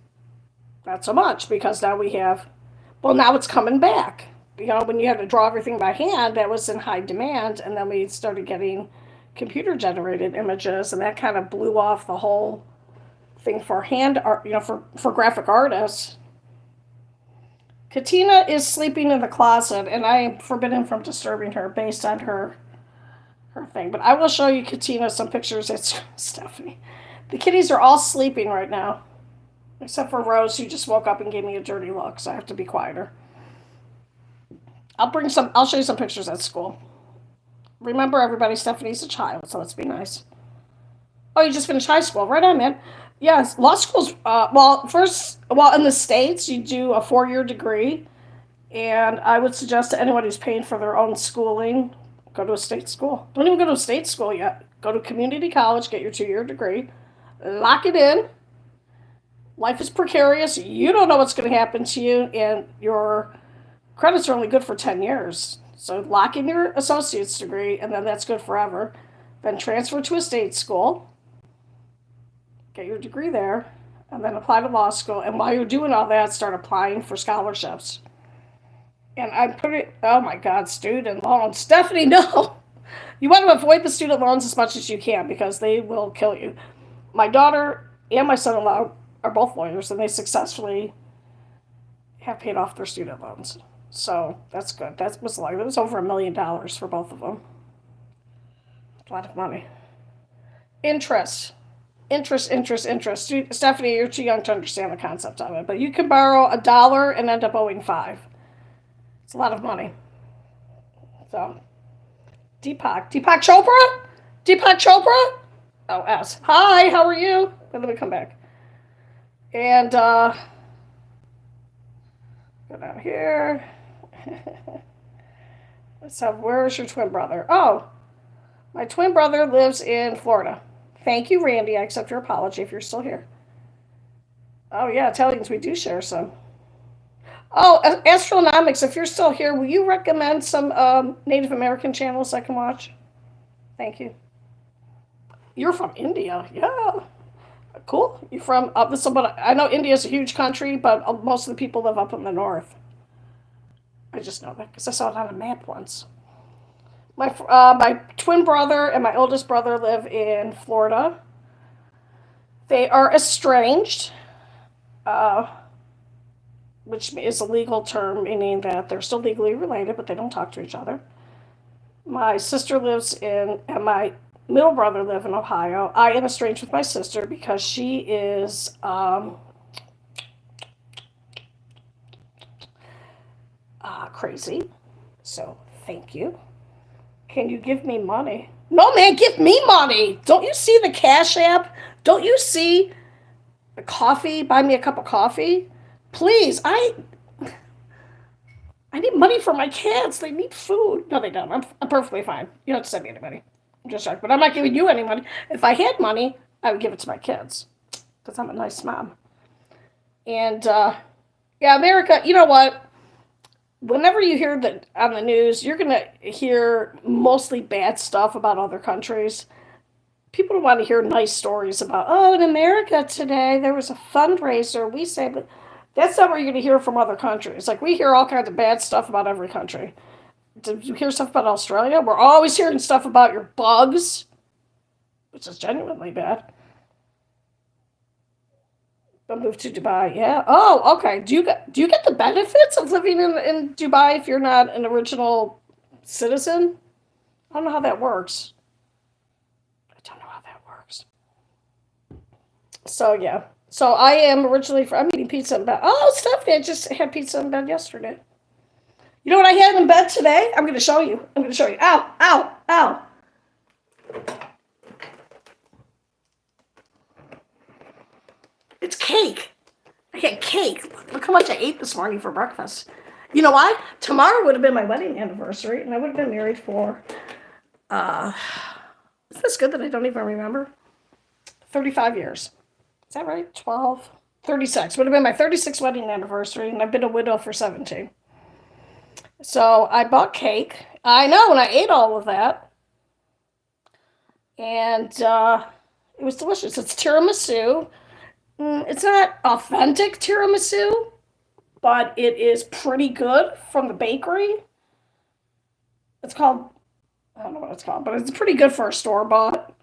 not so much because now it's coming back. When you had to draw everything by hand, that was in high demand, and then we started getting computer generated images, and that kind of blew off the whole thing for hand art, for graphic artists. Katina is sleeping in the closet, and I am forbidden from disturbing her based on her thing. But I will show you, Katina, some pictures. It's Stephanie. The kitties are all sleeping right now, except for Rose, who just woke up and gave me a dirty look, so I have to be quieter. I'll show you some pictures at school. Remember, everybody, Stephanie's a child, so let's be nice. Oh, you just finished high school. Right on, man. Yes, law school's, in the States, you do a 4-year degree, and I would suggest to anyone who's paying for their own schooling, go to a state school. Don't even go to a state school yet. Go to community college, get your 2-year degree, lock it in. Life is precarious. You don't know what's going to happen to you, and your credits are only good for 10 years. So lock in your associate's degree, and then that's good forever. Then transfer to a state school, get your degree there, and then apply to law school. And while you're doing all that, start applying for scholarships. And oh my God, student loans. Stephanie, no. You want to avoid the student loans as much as you can because they will kill you. My daughter and my son-in-law are both lawyers, and they successfully have paid off their student loans. So that's good. That was over $1 million for both of them. A lot of money. Interest. Stephanie, you're too young to understand the concept of it, but you can borrow $1 and end up owing 5. It's a lot of money. So, Deepak Chopra. Oh, S. Hi, how are you? Let me come back. And go down here. So where's your twin brother? Oh, my twin brother lives in Florida. Thank you, Randy. I accept your apology if you're still here. Oh yeah, Italians, we do share some. Oh, Astronomics, if you're still here, will you recommend some Native American channels I can watch? Thank you. You're from India, yeah. Cool. You're from up this, but I know India's a huge country, but most of the people live up in the north. I just know that because I saw it on a map once. My twin brother and my oldest brother live in Florida. They are estranged, uh, which is a legal term meaning that they're still legally related, but they don't talk to each other. My sister lives in, and my middle brother live in Ohio. I am estranged with my sister because she is crazy. So thank you. Can you give me money? No, man, give me money. Don't you see the Cash App? Don't you see the coffee? Buy me a cup of coffee. Please, I need money for my kids. They need food. No, they don't. I'm perfectly fine. You don't have to send me any money. I'm just joking. But I'm not giving you any money. If I had money, I would give it to my kids because I'm a nice mom. And yeah, America, you know what? Whenever you hear that on the news, you're going to hear mostly bad stuff about other countries. People don't want to hear nice stories about, oh, in America today, there was a fundraiser. We say, but that's not what you're going to hear from other countries. Like, we hear all kinds of bad stuff about every country. Did you hear stuff about Australia? We're always hearing stuff about your bugs, which is genuinely bad. But move to Dubai, yeah. Oh, okay. Do you get the benefits of living in Dubai if you're not an original citizen? I don't know how that works. I don't know how that works. So yeah. So I am originally from. I'm eating pizza in bed. Oh, Stephanie, I just had pizza in bed yesterday. You know what I had in bed today? I'm going to show you. I'm going to show you. Ow, ow, ow. It's cake. I had cake. Look how much I ate this morning for breakfast. You know why? Tomorrow would have been my wedding anniversary, and I would have been married for, uh, isn't this good that I don't even remember? 35 years. Is that right? 12? 36. Would have been my 36th wedding anniversary, and I've been a widow for 17. So I bought cake. I know, and I ate all of that. And it was delicious. It's tiramisu. It's not authentic tiramisu, but it is pretty good from the bakery. It's called, I don't know what it's called, but it's pretty good for a store bought.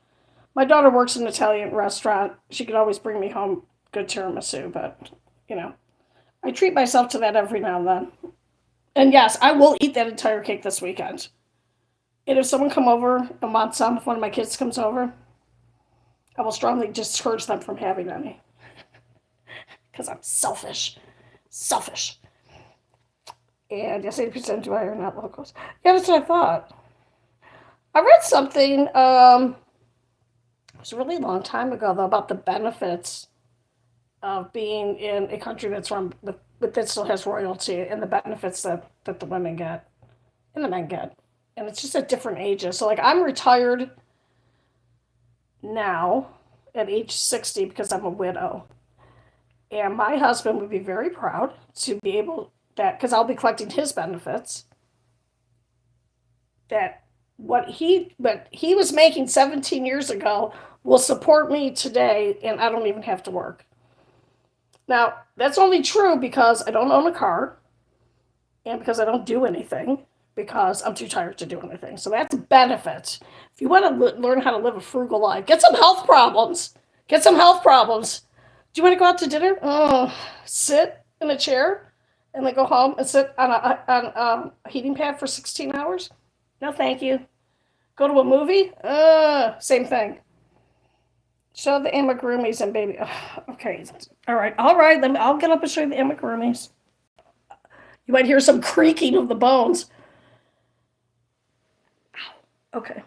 My daughter works in an Italian restaurant. She could always bring me home good tiramisu, but, you know, I treat myself to that every now and then. And yes, I will eat that entire cake this weekend. And if someone come over and wants some, if one of my kids comes over, I will strongly discourage them from having any. Because I'm selfish. Selfish. And yes, 80% Dubai are not locals. Yeah, that's what I thought. I read something, it was a really long time ago, though, about the benefits of being in a country that's run but that still has royalty and the benefits that the women get and the men get. And it's just at different ages. So, like, I'm retired now at age 60 because I'm a widow. And my husband would be very proud to be able that because I'll be collecting his benefits. That what he was making 17 years ago will support me today, and I don't even have to work. Now that's only true because I don't own a car, and because I don't do anything because I'm too tired to do anything. So that's a benefit. If you want to learn how to live a frugal life, get some health problems. Get some health problems. Do you want to go out to dinner? Oh, sit in a chair and then go home and sit on a heating pad for 16 hours? No, thank you. Go to a movie? Same thing. Show the amigurumis and baby. Okay. All right. I'll get up and show you the amigurumis. You might hear some creaking of the bones. Okay.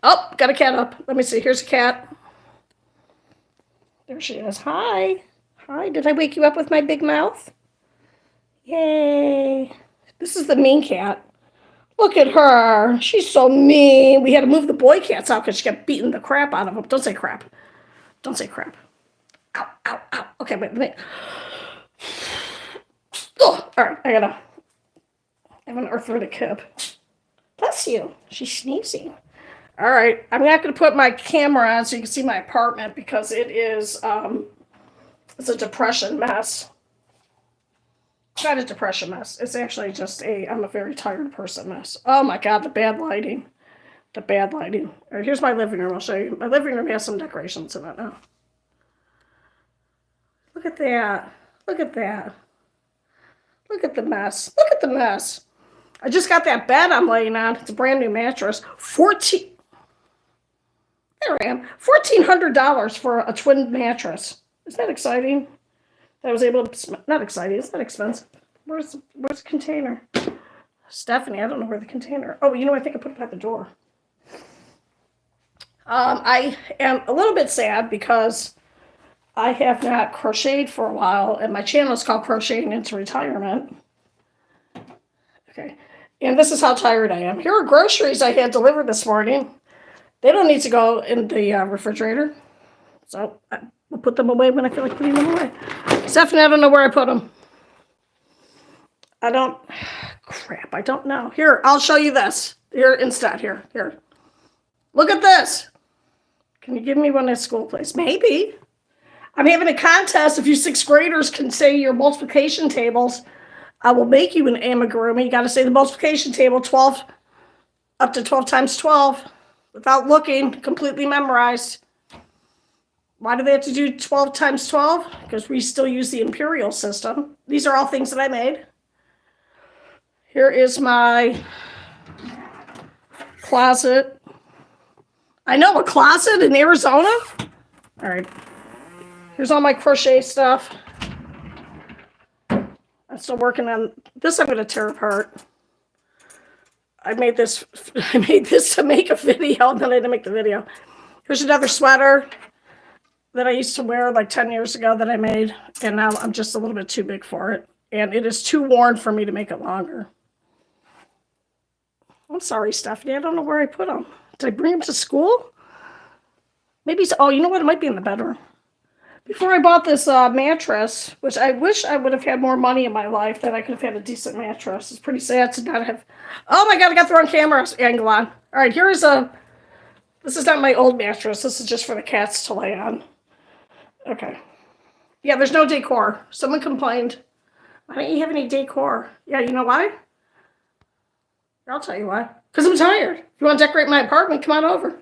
Oh, got a cat up. Let me see. Here's a cat. There she is. Hi. Hi. Did I wake you up with my big mouth? Yay. This is the mean cat. Look at her. She's so mean. We had to move the boy cats out because she kept beating the crap out of them. Don't say crap. Don't say crap. Ow, ow, ow. Okay, wait. Oh, all right, I have an arthritic hip. Bless you. She's sneezing. All right, I'm not going to put my camera on so you can see my apartment because it is, it's a depression mess. It's not a depression mess. It's actually just I'm a very tired person mess. Oh my God, the bad lighting. The bad lighting. All right, here's my living room. I'll show you. My living room has some decorations in it now. Look at that. Look at that. Look at the mess. Look at the mess. I just got that bed I'm laying on. It's a brand new mattress. There I am. $1,400 for a twin mattress. Isn't that exciting? That I was able to, not exciting, it's not expensive. Where's the container? Stephanie, I don't know where the container. Oh, I think I put it by the door. I am a little bit sad because I have not crocheted for a while, and my channel is called Crocheting into Retirement. Okay, and this is how tired I am. Here are groceries I had delivered this morning. They don't need to go in the refrigerator, so I'll put them away when I feel like putting them away. Stephanie, I don't know where I put them. I don't know. Here, I'll show you this. Here, instead, here. Look at this. Can you give me one at school, please? Maybe. I'm having a contest. If you 6th graders can say your multiplication tables, I will make you an amigurumi. You got to say the multiplication table, 12, up to 12 times 12, without looking, completely memorized. Why do they have to do 12 times 12? Because we still use the imperial system. These are all things that I made. Here is my closet. I know, a closet in Arizona? All right. Here's all my crochet stuff. I'm still working on this. I'm going to tear apart. I made this to make a video, and then I didn't make the video. Here's another sweater that I used to wear like 10 years ago that I made, and now I'm just a little bit too big for it. And it is too worn for me to make it longer. I'm sorry, Stephanie. I don't know where I put them. Did I bring them to school? Maybe, oh, you know what? It might be in the bedroom. Before I bought this mattress, which I wish I would have had more money in my life, that I could have had a decent mattress. It's pretty sad to not have. Oh my God, I got the wrong camera angle on. All right, this is not my old mattress. This is just for the cats to lay on. Okay. Yeah, there's no decor. Someone complained, why don't you have any decor? Yeah, you know why? I'll tell you why. Because I'm tired. If you want to decorate my apartment, come on over.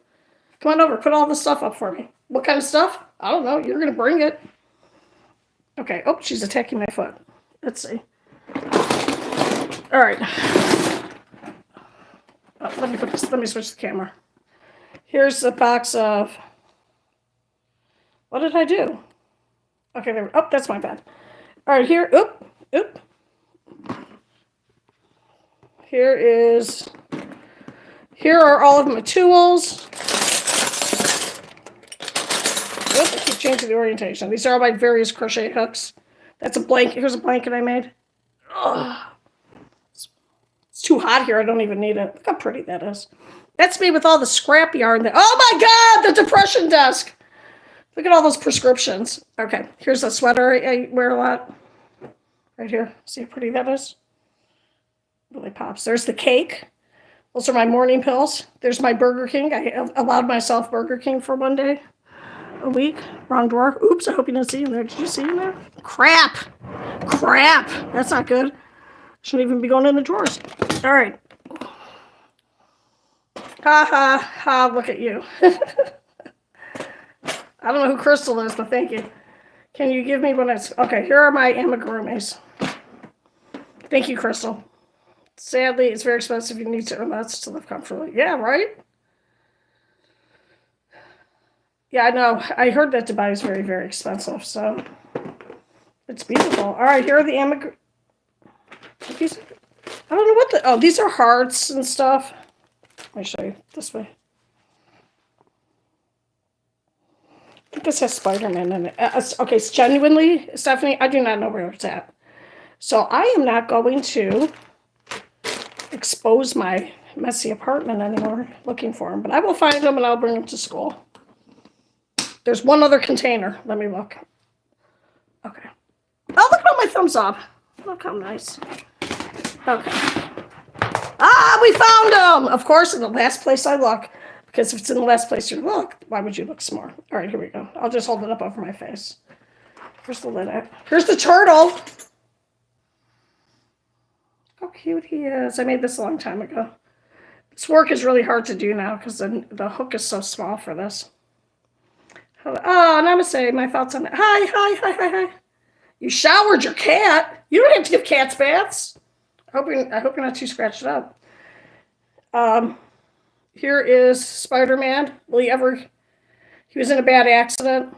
Come on over. Put all this stuff up for me. What kind of stuff? I don't know. You're going to bring it. Okay. Oh, she's attacking my foot. Let's see. All right. Oh, let me switch the camera. Here's the box of, what did I do? Okay, there. Oh, that's my bed. All right, here. Oop. Here are all of my tools. I keep changing the orientation. These are all my various crochet hooks. That's a blanket. Here's a blanket I made. Ugh. It's too hot here. I don't even need it. Look how pretty that is. That's made with all the scrap yarn there. Oh my God, the depression desk. Look at all those prescriptions. Okay, here's a sweater I wear a lot. Right here. See how pretty that is? Really pops. There's the cake. Those are my morning pills. There's my Burger King. I allowed myself Burger King for one day a week. Wrong drawer. Oops, I hope you didn't see in there. Did you see in there? Crap. That's not good. Shouldn't even be going in the drawers. All right. Ha, look at you. I don't know who Crystal is, but thank you. Can you give me one that's... Okay, here are my amigurumis. Thank you, Crystal. Sadly, it's very expensive. You need to earn less to live comfortably. Yeah, right? Yeah, I know. I heard that Dubai is very, very expensive, so it's beautiful. All right, here are the amigurumis. I don't know what the... Oh, these are hearts and stuff. Let me show you this way. I think this has Spider-Man in it. Okay, it's genuinely, Stephanie, I do not know where it's at. So I am not going to expose my messy apartment anymore looking for them. But I will find them and I'll bring them to school. There's one other container. Let me look. Okay. Oh, look at all my thumbs up. Look how nice. Okay. Ah, we found them! Of course, in the last place I look. Because if it's in the last place you look, why would you look some more? All right, here we go. I'll just hold it up over my face. Here's the lid. Here's the turtle. How cute he is. I made this a long time ago. This work is really hard to do now because the hook is so small for this. Oh, namaste. My thoughts on it. Hi. You showered your cat. You don't have to give cats baths. I hope you're not too scratched up. Here is Spider-Man. He was in a bad accident.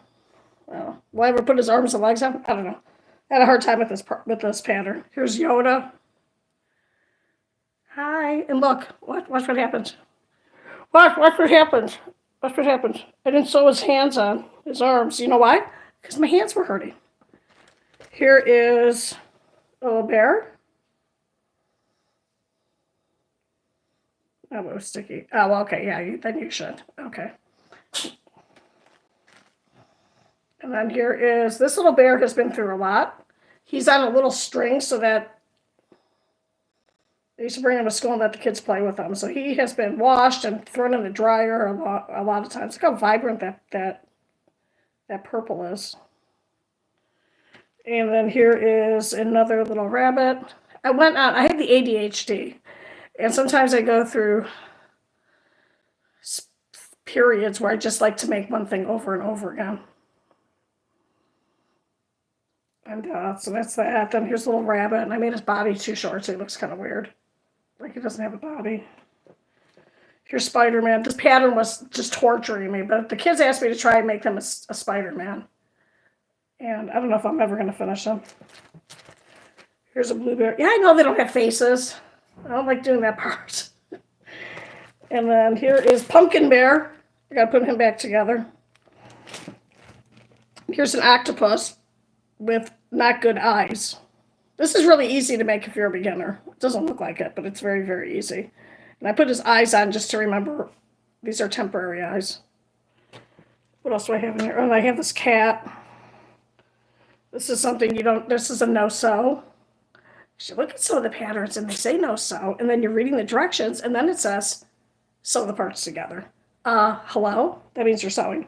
Will he ever put his arms and legs up? I don't know. I had a hard time with this pattern. Here's Yoda. Hi. And look, watch what happened. Watch what happened. Watch what happened. I didn't sew his hands on, his arms. You know why? Because my hands were hurting. Here is a little bear. Oh, it was sticky. Oh, okay, yeah, then you should. Okay. And then here is, this little bear has been through a lot. He's on a little string so that they used to bring him to school and let the kids play with him. So he has been washed and thrown in the dryer a lot of times. Look how vibrant that purple is. And then here is another little rabbit. I have the ADHD. And sometimes I go through periods where I just like to make one thing over and over again. And so that's that. Then here's a little rabbit. And I made his body too short, so he looks kind of weird. Like he doesn't have a body. Here's Spider-Man. This pattern was just torturing me, but the kids asked me to try and make them a Spider-Man. And I don't know if I'm ever going to finish them. Here's a blueberry. Yeah, I know they don't have faces. I don't like doing that part. And then here is Pumpkin Bear. I got to put him back together. Here's an octopus with not good eyes. This is really easy to make if you're a beginner. It doesn't look like it, but it's very, very easy. And I put his eyes on just to remember these are temporary eyes. What else do I have in here? Oh, I have this cat. This is something this is a no-sew. You look at some of the patterns and they say no sew, and then you're reading the directions, and then it says sew the parts together. Hello? That means you're sewing.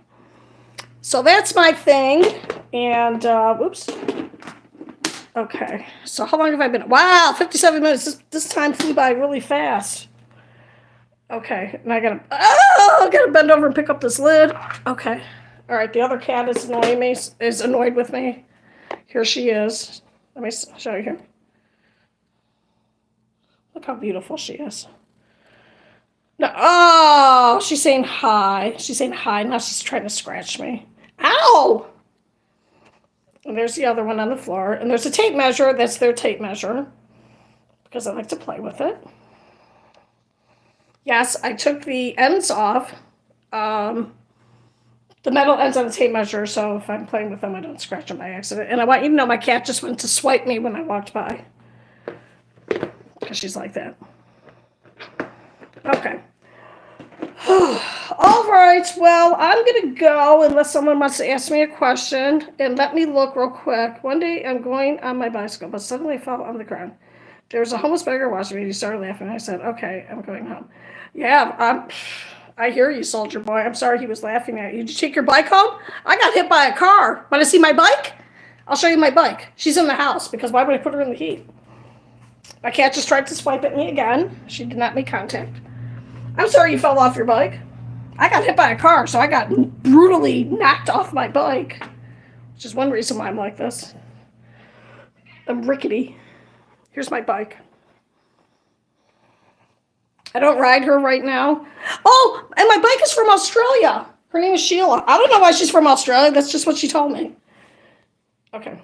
So that's my thing. And, whoops. Okay. So how long have I been? Wow, 57 minutes. This time flew by really fast. Okay. And I gotta bend over and pick up this lid. Okay. All right. The other cat is annoyed with me. Here she is. Let me show you here. Look how beautiful she is. No, oh, she's saying hi. She's saying hi. Now she's trying to scratch me. Ow! And there's the other one on the floor. And there's a tape measure. That's their tape measure. Because I like to play with it. Yes, I took the ends off. The metal ends on the tape measure. So if I'm playing with them, I don't scratch them by accident. And I want you to know my cat just went to swipe me when I walked by. Because she's like that. Okay. All right. Well, I'm going to go unless someone wants to ask me a question. And let me look real quick. One day I'm going on my bicycle, but suddenly I fell on the ground. There was a homeless beggar watching me. He started laughing. I said, okay, I'm going home. Yeah, I hear you, soldier boy. I'm sorry he was laughing at you. Did you take your bike home? I got hit by a car. Want to see my bike? I'll show you my bike. She's in the house because why would I put her in the heat? My cat just tried to swipe at me again. She did not make contact. I'm sorry you fell off your bike. I got hit by a car, so I got brutally knocked off my bike. Which is one reason why I'm like this. I'm rickety. Here's my bike. I don't ride her right now. Oh, and my bike is from Australia. Her name is Sheila. I don't know why she's from Australia. That's just what she told me. Okay.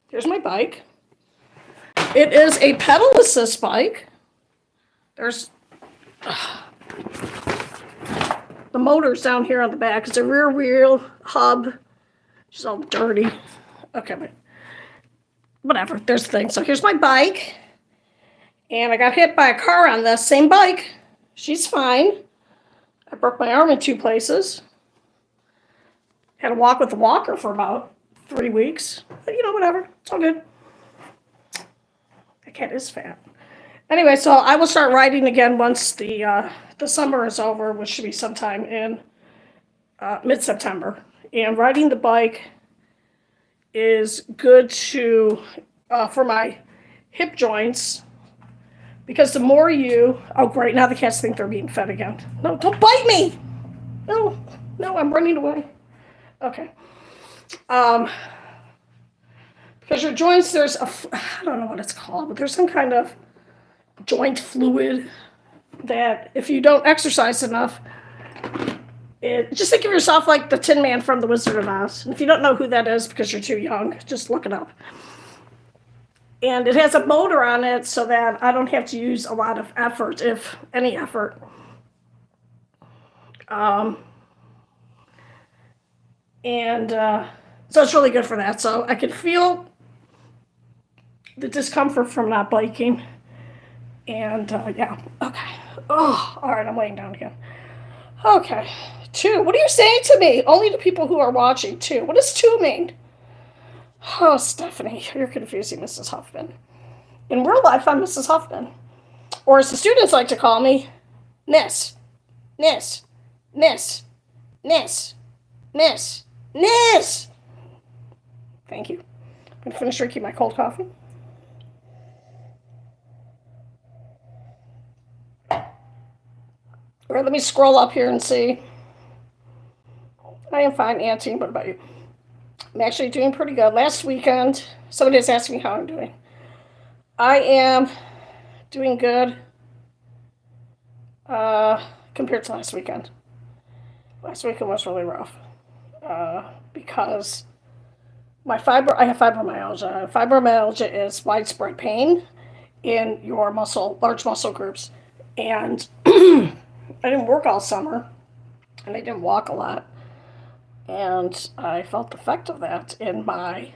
Here's my bike. It is a pedal assist bike. There's the motor's down here on the back. It's a rear wheel hub. She's all dirty. Okay, but whatever. There's the thing. So here's my bike. And I got hit by a car on the same bike. She's fine. I broke my arm in 2 places. Had to walk with a walker for about 3 weeks. But, whatever. It's all good. That cat is fat. Anyway, so I will start riding again once the summer is over, which should be sometime in mid-September. And riding the bike is good for my hip joints, because the more oh great, now the cats think they're being fed again. No, don't bite me. No, I'm running away. Okay. Because your joints, I don't know what it's called, but there's some kind of joint fluid that if you don't exercise enough, just think of yourself like the Tin Man from The Wizard of Oz. And if you don't know who that is because you're too young, just look it up. And it has a motor on it so that I don't have to use a lot of effort, if any effort. So it's really good for that. So I can feel the discomfort from not biking. And yeah, okay. Oh, all right, I'm laying down again. Okay, 2. What are you saying to me? Only to people who are watching, 2. What does 2 mean? Oh, Stephanie, you're confusing Mrs. Huffman. In real life, I'm Mrs. Huffman. Or as the students like to call me, Miss. Miss. Miss. Miss. Miss. Miss. Thank you. I'm going to finish drinking my cold coffee. All right, let me scroll up here and see. I am fine, Auntie. What about you? I'm actually doing pretty good. Last weekend, somebody was asking me how I'm doing. I am doing good compared to last weekend. Last weekend was really rough because I have fibromyalgia. Fibromyalgia is widespread pain in your large muscle groups. And I didn't work all summer, and I didn't walk a lot. And I felt the effect of that in my,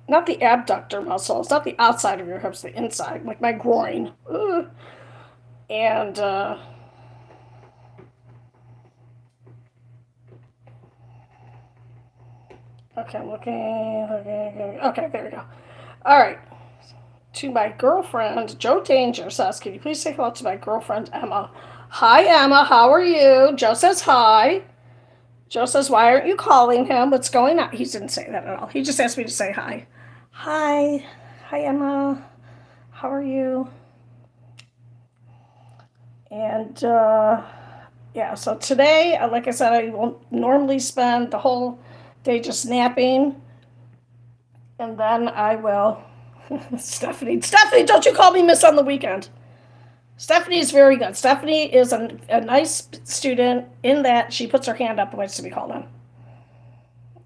not the abductor muscle, it's not the outside of your hips, the inside, like my groin. Ugh. And, okay, I'm looking, okay, there we go. All right. To my girlfriend, Joe Danger says, can you please say hello to my girlfriend, Emma? Hi, Emma. How are you? Joe says hi. Joe says, why aren't you calling him? What's going on? He didn't say that at all. He just asked me to say hi. Hi. Hi, Emma. How are you? And, yeah, so today, like I said, I won't normally spend the whole day just napping. And then I will... Stephanie, don't you call me miss on the weekend. Stephanie is very good. Stephanie is a nice student in that she puts her hand up and waits to be called on.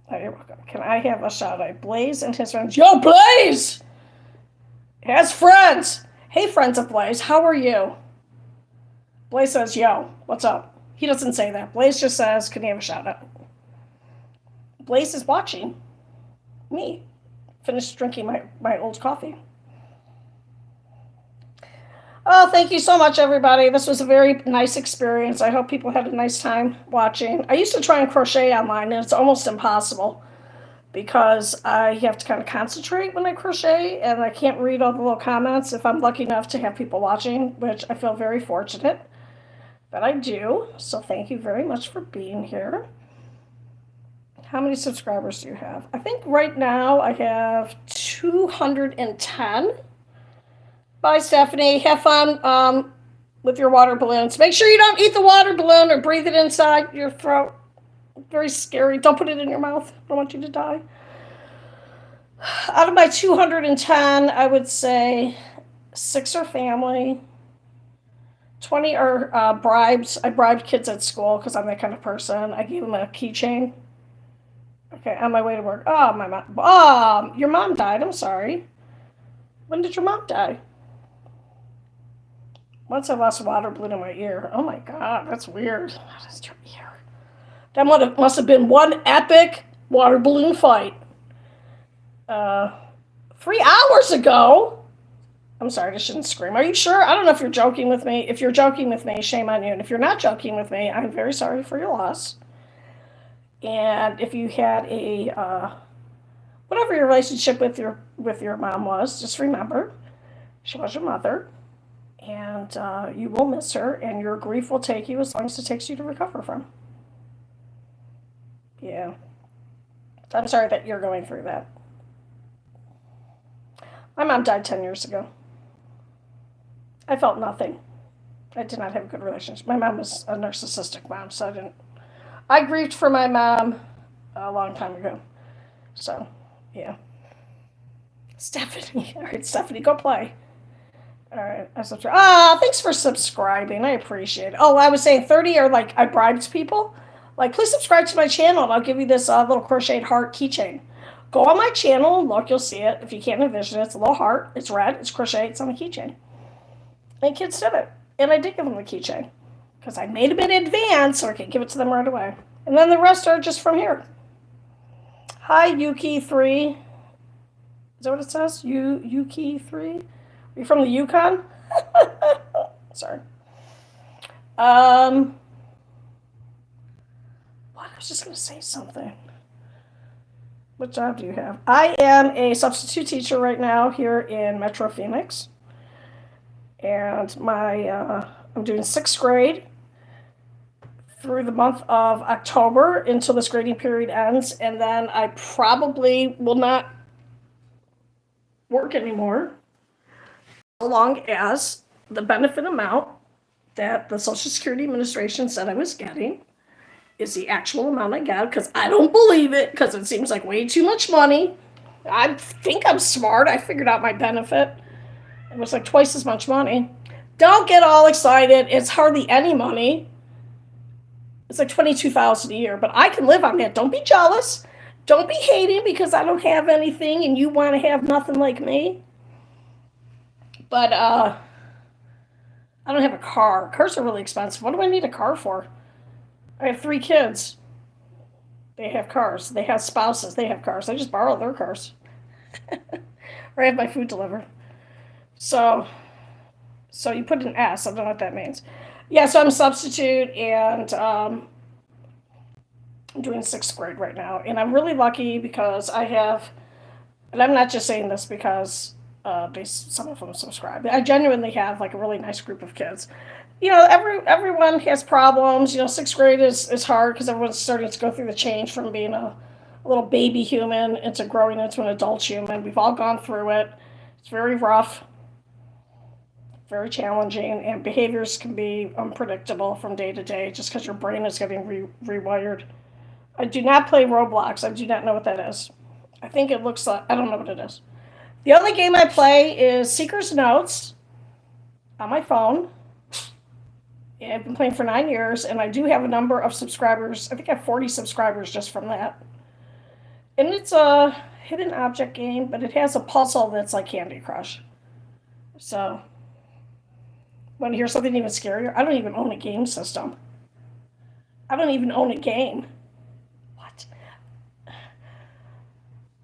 Oh, you're welcome. Can I have a shout out? Blaze and his friends. Yo, Blaze! Has friends. Hey, friends of Blaze, how are you? Blaze says, yo, what's up? He doesn't say that. Blaze just says, can you have a shout out? Blaze is watching me finish drinking my old coffee. Oh, thank you so much, everybody. This was a very nice experience. I hope people had a nice time watching. I used to try and crochet online, and it's almost impossible because I have to kind of concentrate when I crochet, and I can't read all the little comments if I'm lucky enough to have people watching, which I feel very fortunate that I do. So thank you very much for being here. How many subscribers do you have? I think right now I have 210. Bye, Stephanie. Have fun with your water balloons. Make sure you don't eat the water balloon or breathe it inside your throat. Very scary. Don't put it in your mouth. I don't want you to die. Out of my 210, I would say 6 are family. 20 are bribes. I bribed kids at school because I'm that kind of person. I gave them a keychain. Okay, on my way to work. Oh, my mom. Oh, your mom died. I'm sorry. When did your mom die? Once I lost a water balloon in my ear. Oh my God, that's weird. That is your ear. That must have been one epic water balloon fight. 3 hours ago? I'm sorry, I shouldn't scream. Are you sure? I don't know if you're joking with me. If you're joking with me, shame on you. And if you're not joking with me, I'm very sorry for your loss. And if you had a whatever your relationship with your mom was, just remember she was your mother, and you will miss her, and your grief will take you as long as it takes you to recover from. Yeah, I'm sorry that you're going through that. My mom died 10 years ago. I felt nothing. I did not have a good relationship. My mom was a narcissistic mom, so I didn't. I grieved for my mom a long time ago. So, yeah. Stephanie. All right, Stephanie, go play. All right. Thanks for subscribing. I appreciate it. Oh, I was saying 30 are like I bribed people. Like, please subscribe to my channel and I'll give you this little crocheted heart keychain. Go on my channel and look, you'll see it. If you can't envision it, it's a little heart. It's red. It's crocheted. It's on a keychain. And kids did it. And I did give them the keychain. Because I made them in advance so I could give it to them right away. And then the rest are just from here. Hi, Yuki3. Is that what it says? Yuki3? Are you from the Yukon? Sorry. What? I was just going to say something. What job do you have? I am a substitute teacher right now here in Metro Phoenix. And I'm doing 6th grade through the month of October until this grading period ends. And then I probably will not work anymore so long as the benefit amount that the Social Security Administration said I was getting is the actual amount I got, because I don't believe it, because it seems like way too much money. I think I'm smart. I figured out my benefit. It was like twice as much money. Don't get all excited. It's hardly any money. It's like $22,000 a year, but I can live on that. Don't be jealous. Don't be hating because I don't have anything and you want to have nothing like me. But I don't have a car. Cars are really expensive. What do I need a car for? I have 3 kids. They have cars. They have spouses. They have cars. I just borrow their cars. Or I have my food delivered. So you put an S. I don't know what that means. Yeah, so I'm a substitute, and I'm doing 6th grade right now. And I'm really lucky because I have, and I'm not just saying this because some of them subscribe. I genuinely have like a really nice group of kids. You know, everyone has problems. You know, 6th grade is hard because everyone's starting to go through the change from being a little baby human into growing into an adult human. We've all gone through it. It's very rough, very challenging, and behaviors can be unpredictable from day to day just because your brain is getting rewired. I do not play Roblox. I do not know what that is. I think it looks like, I don't know what it is. The only game I play is Seeker's Notes on my phone. I've been playing for 9 years, and I do have a number of subscribers. I think I have 40 subscribers just from that. And it's a hidden object game, but it has a puzzle that's like Candy Crush. So, want to hear something even scarier? I don't even own a game system. I don't even own a game. What?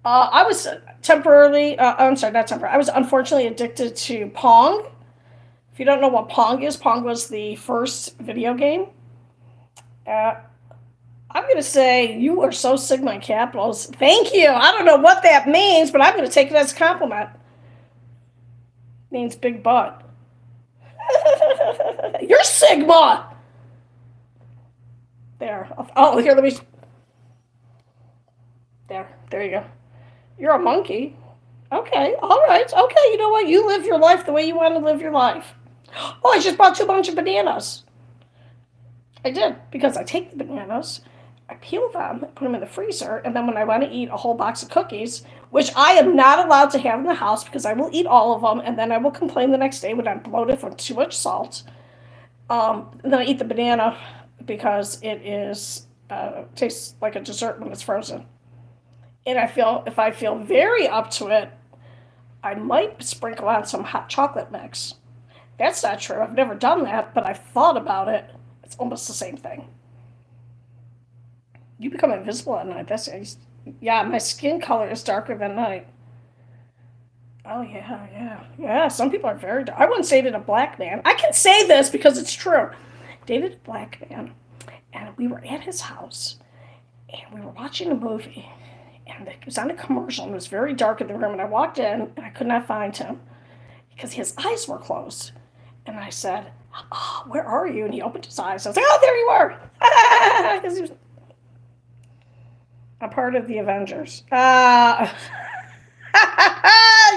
I was temporarily, I'm sorry, not temporarily. I was unfortunately addicted to Pong. If you don't know what Pong is, Pong was the first video game. I'm going to say you are so Sigma capitals. Thank you. I don't know what that means, but I'm going to take it as a compliment. It means big butt. You're Sigma. There. Oh, here, let me. There you go. You're a monkey. Okay, all right. Okay, you know what? You live your life the way you want to live your life. Oh, I just bought 2 bunch of bananas. I did, because I take the bananas, I peel them, put them in the freezer, and then when I want to eat a whole box of cookies, which I am not allowed to have in the house because I will eat all of them, and then I will complain the next day when I'm bloated from too much salt. And then I eat the banana because it is tastes like a dessert when it's frozen. And if I feel very up to it, I might sprinkle on some hot chocolate mix. That's not true. I've never done that, but I've thought about it. It's almost the same thing. You become invisible at night. Yeah, my skin color is darker than night. Oh, yeah, yeah. Yeah, some people are very. I once dated a black man. I can say this because it's true. Dated a black man, and we were at his house, and we were watching a movie, and it was on a commercial, and it was very dark in the room, and I walked in, and I could not find him because his eyes were closed. And I said, "Oh, where are you?" And he opened his eyes. I was like, "Oh, there you are." Because he was a part of the Avengers.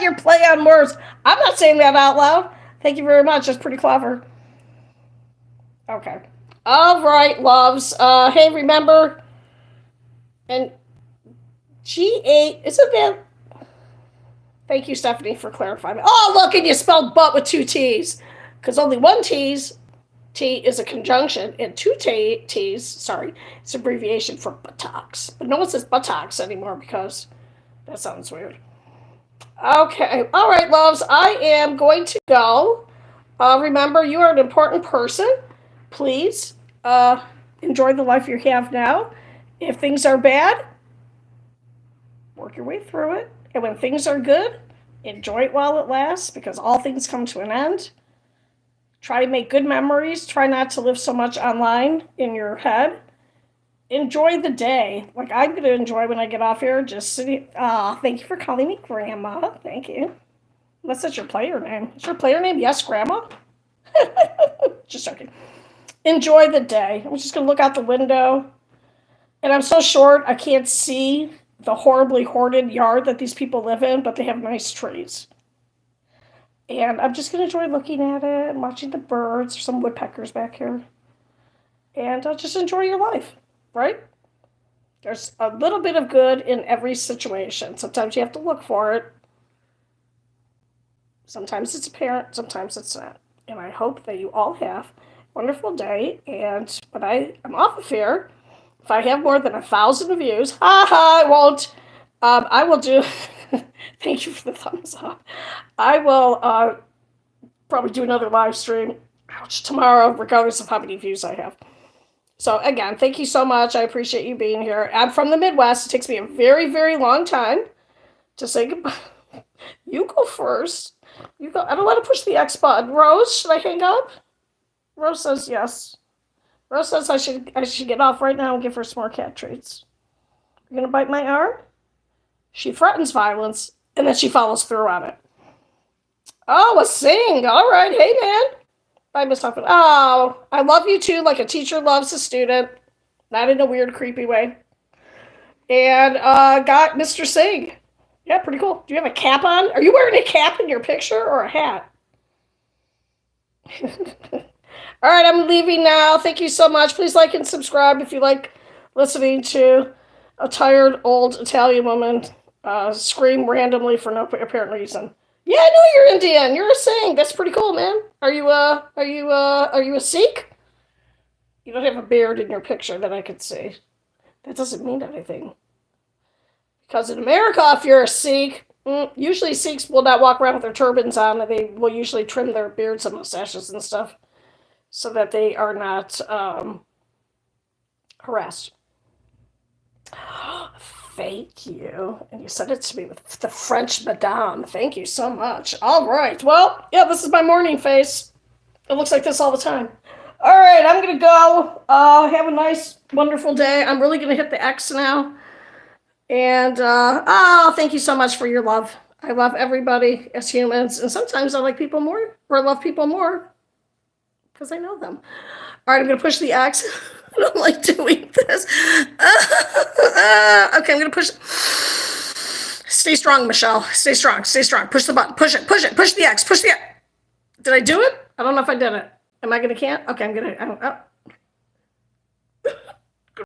Your play on words. I'm not saying that out loud. Thank you very much. That's pretty clever. Okay. All right, loves. Hey, remember, and G8, isn't that? Thank you, Stephanie, for clarifying. Oh, look, and you spelled butt with two T's. Because only one T is a conjunction, and two T's, sorry, it's abbreviation for buttocks. But no one says buttocks anymore because that sounds weird. Okay. All right, loves. I am going to go. Remember, you are an important person. Please enjoy the life you have now. If things are bad, work your way through it. And when things are good, enjoy it while it lasts because all things come to an end. Try to make good memories. Try not to live so much online in your head. Enjoy the day. Like I'm going to enjoy when I get off here. Just sitting. Thank you for calling me Grandma. Thank you. Unless that's your player name. Is your player name? Yes, Grandma. Just joking. Enjoy the day. I'm just going to look out the window. And I'm so short, I can't see the horribly hoarded yard that these people live in, but they have nice trees. And I'm just going to enjoy looking at it and watching the birds. There's some woodpeckers back here. And just enjoy your life, right? There's a little bit of good in every situation. Sometimes you have to look for it. Sometimes it's apparent, sometimes it's not. And I hope that you all have a wonderful day. And when I'm off of here, if I have more than 1,000 views, I won't. I will do. Thank you for the thumbs up. I will probably do another live stream tomorrow, regardless of how many views I have. So again, thank you so much. I appreciate you being here. I'm from the Midwest. It takes me a very, very long time to say goodbye. You go first. You go. I don't want to push the X button. Rose, should I hang up? Rose says yes. Rose says I should get off right now and give her some more cat treats. You're gonna bite my arm? She threatens violence, and then she follows through on it. Oh, a sing. All right. Hey, man. Bye, Miss Huffman. Oh, I love you, too, like a teacher loves a student. Not in a weird, creepy way. And got Mr. Singh. Yeah, pretty cool. Do you have a cap on? Are you wearing a cap in your picture or a hat? All right, I'm leaving now. Thank you so much. Please like and subscribe if you like listening to a tired old Italian woman scream randomly for no apparent reason. Yeah, I know you're Indian. You're a Singh. That's pretty cool, man. Are you a Sikh? You don't have a beard in your picture that I could see. That doesn't mean anything. Because in America, if you're a Sikh, usually Sikhs will not walk around with their turbans on. They will usually trim their beards and mustaches and stuff so that they are not harassed. Thank you. And you sent it to me with the French Madame. Thank you so much. All right. Well, yeah, this is my morning face. It looks like this all the time. All right, I'm going to go. Have a nice, wonderful day. I'm really going to hit the X now. And, thank you so much for your love. I love everybody as humans. And sometimes I like people more, or I love people more because I know them. All right, I'm going to push the X. I don't like doing this. Okay, I'm going to push. Stay strong, Michelle. Stay strong. Stay strong. Push the button. Push it. Push it. Push the X. Push the X. Did I do it? I don't know if I did it. Am I going to can't? Okay, I'm going to.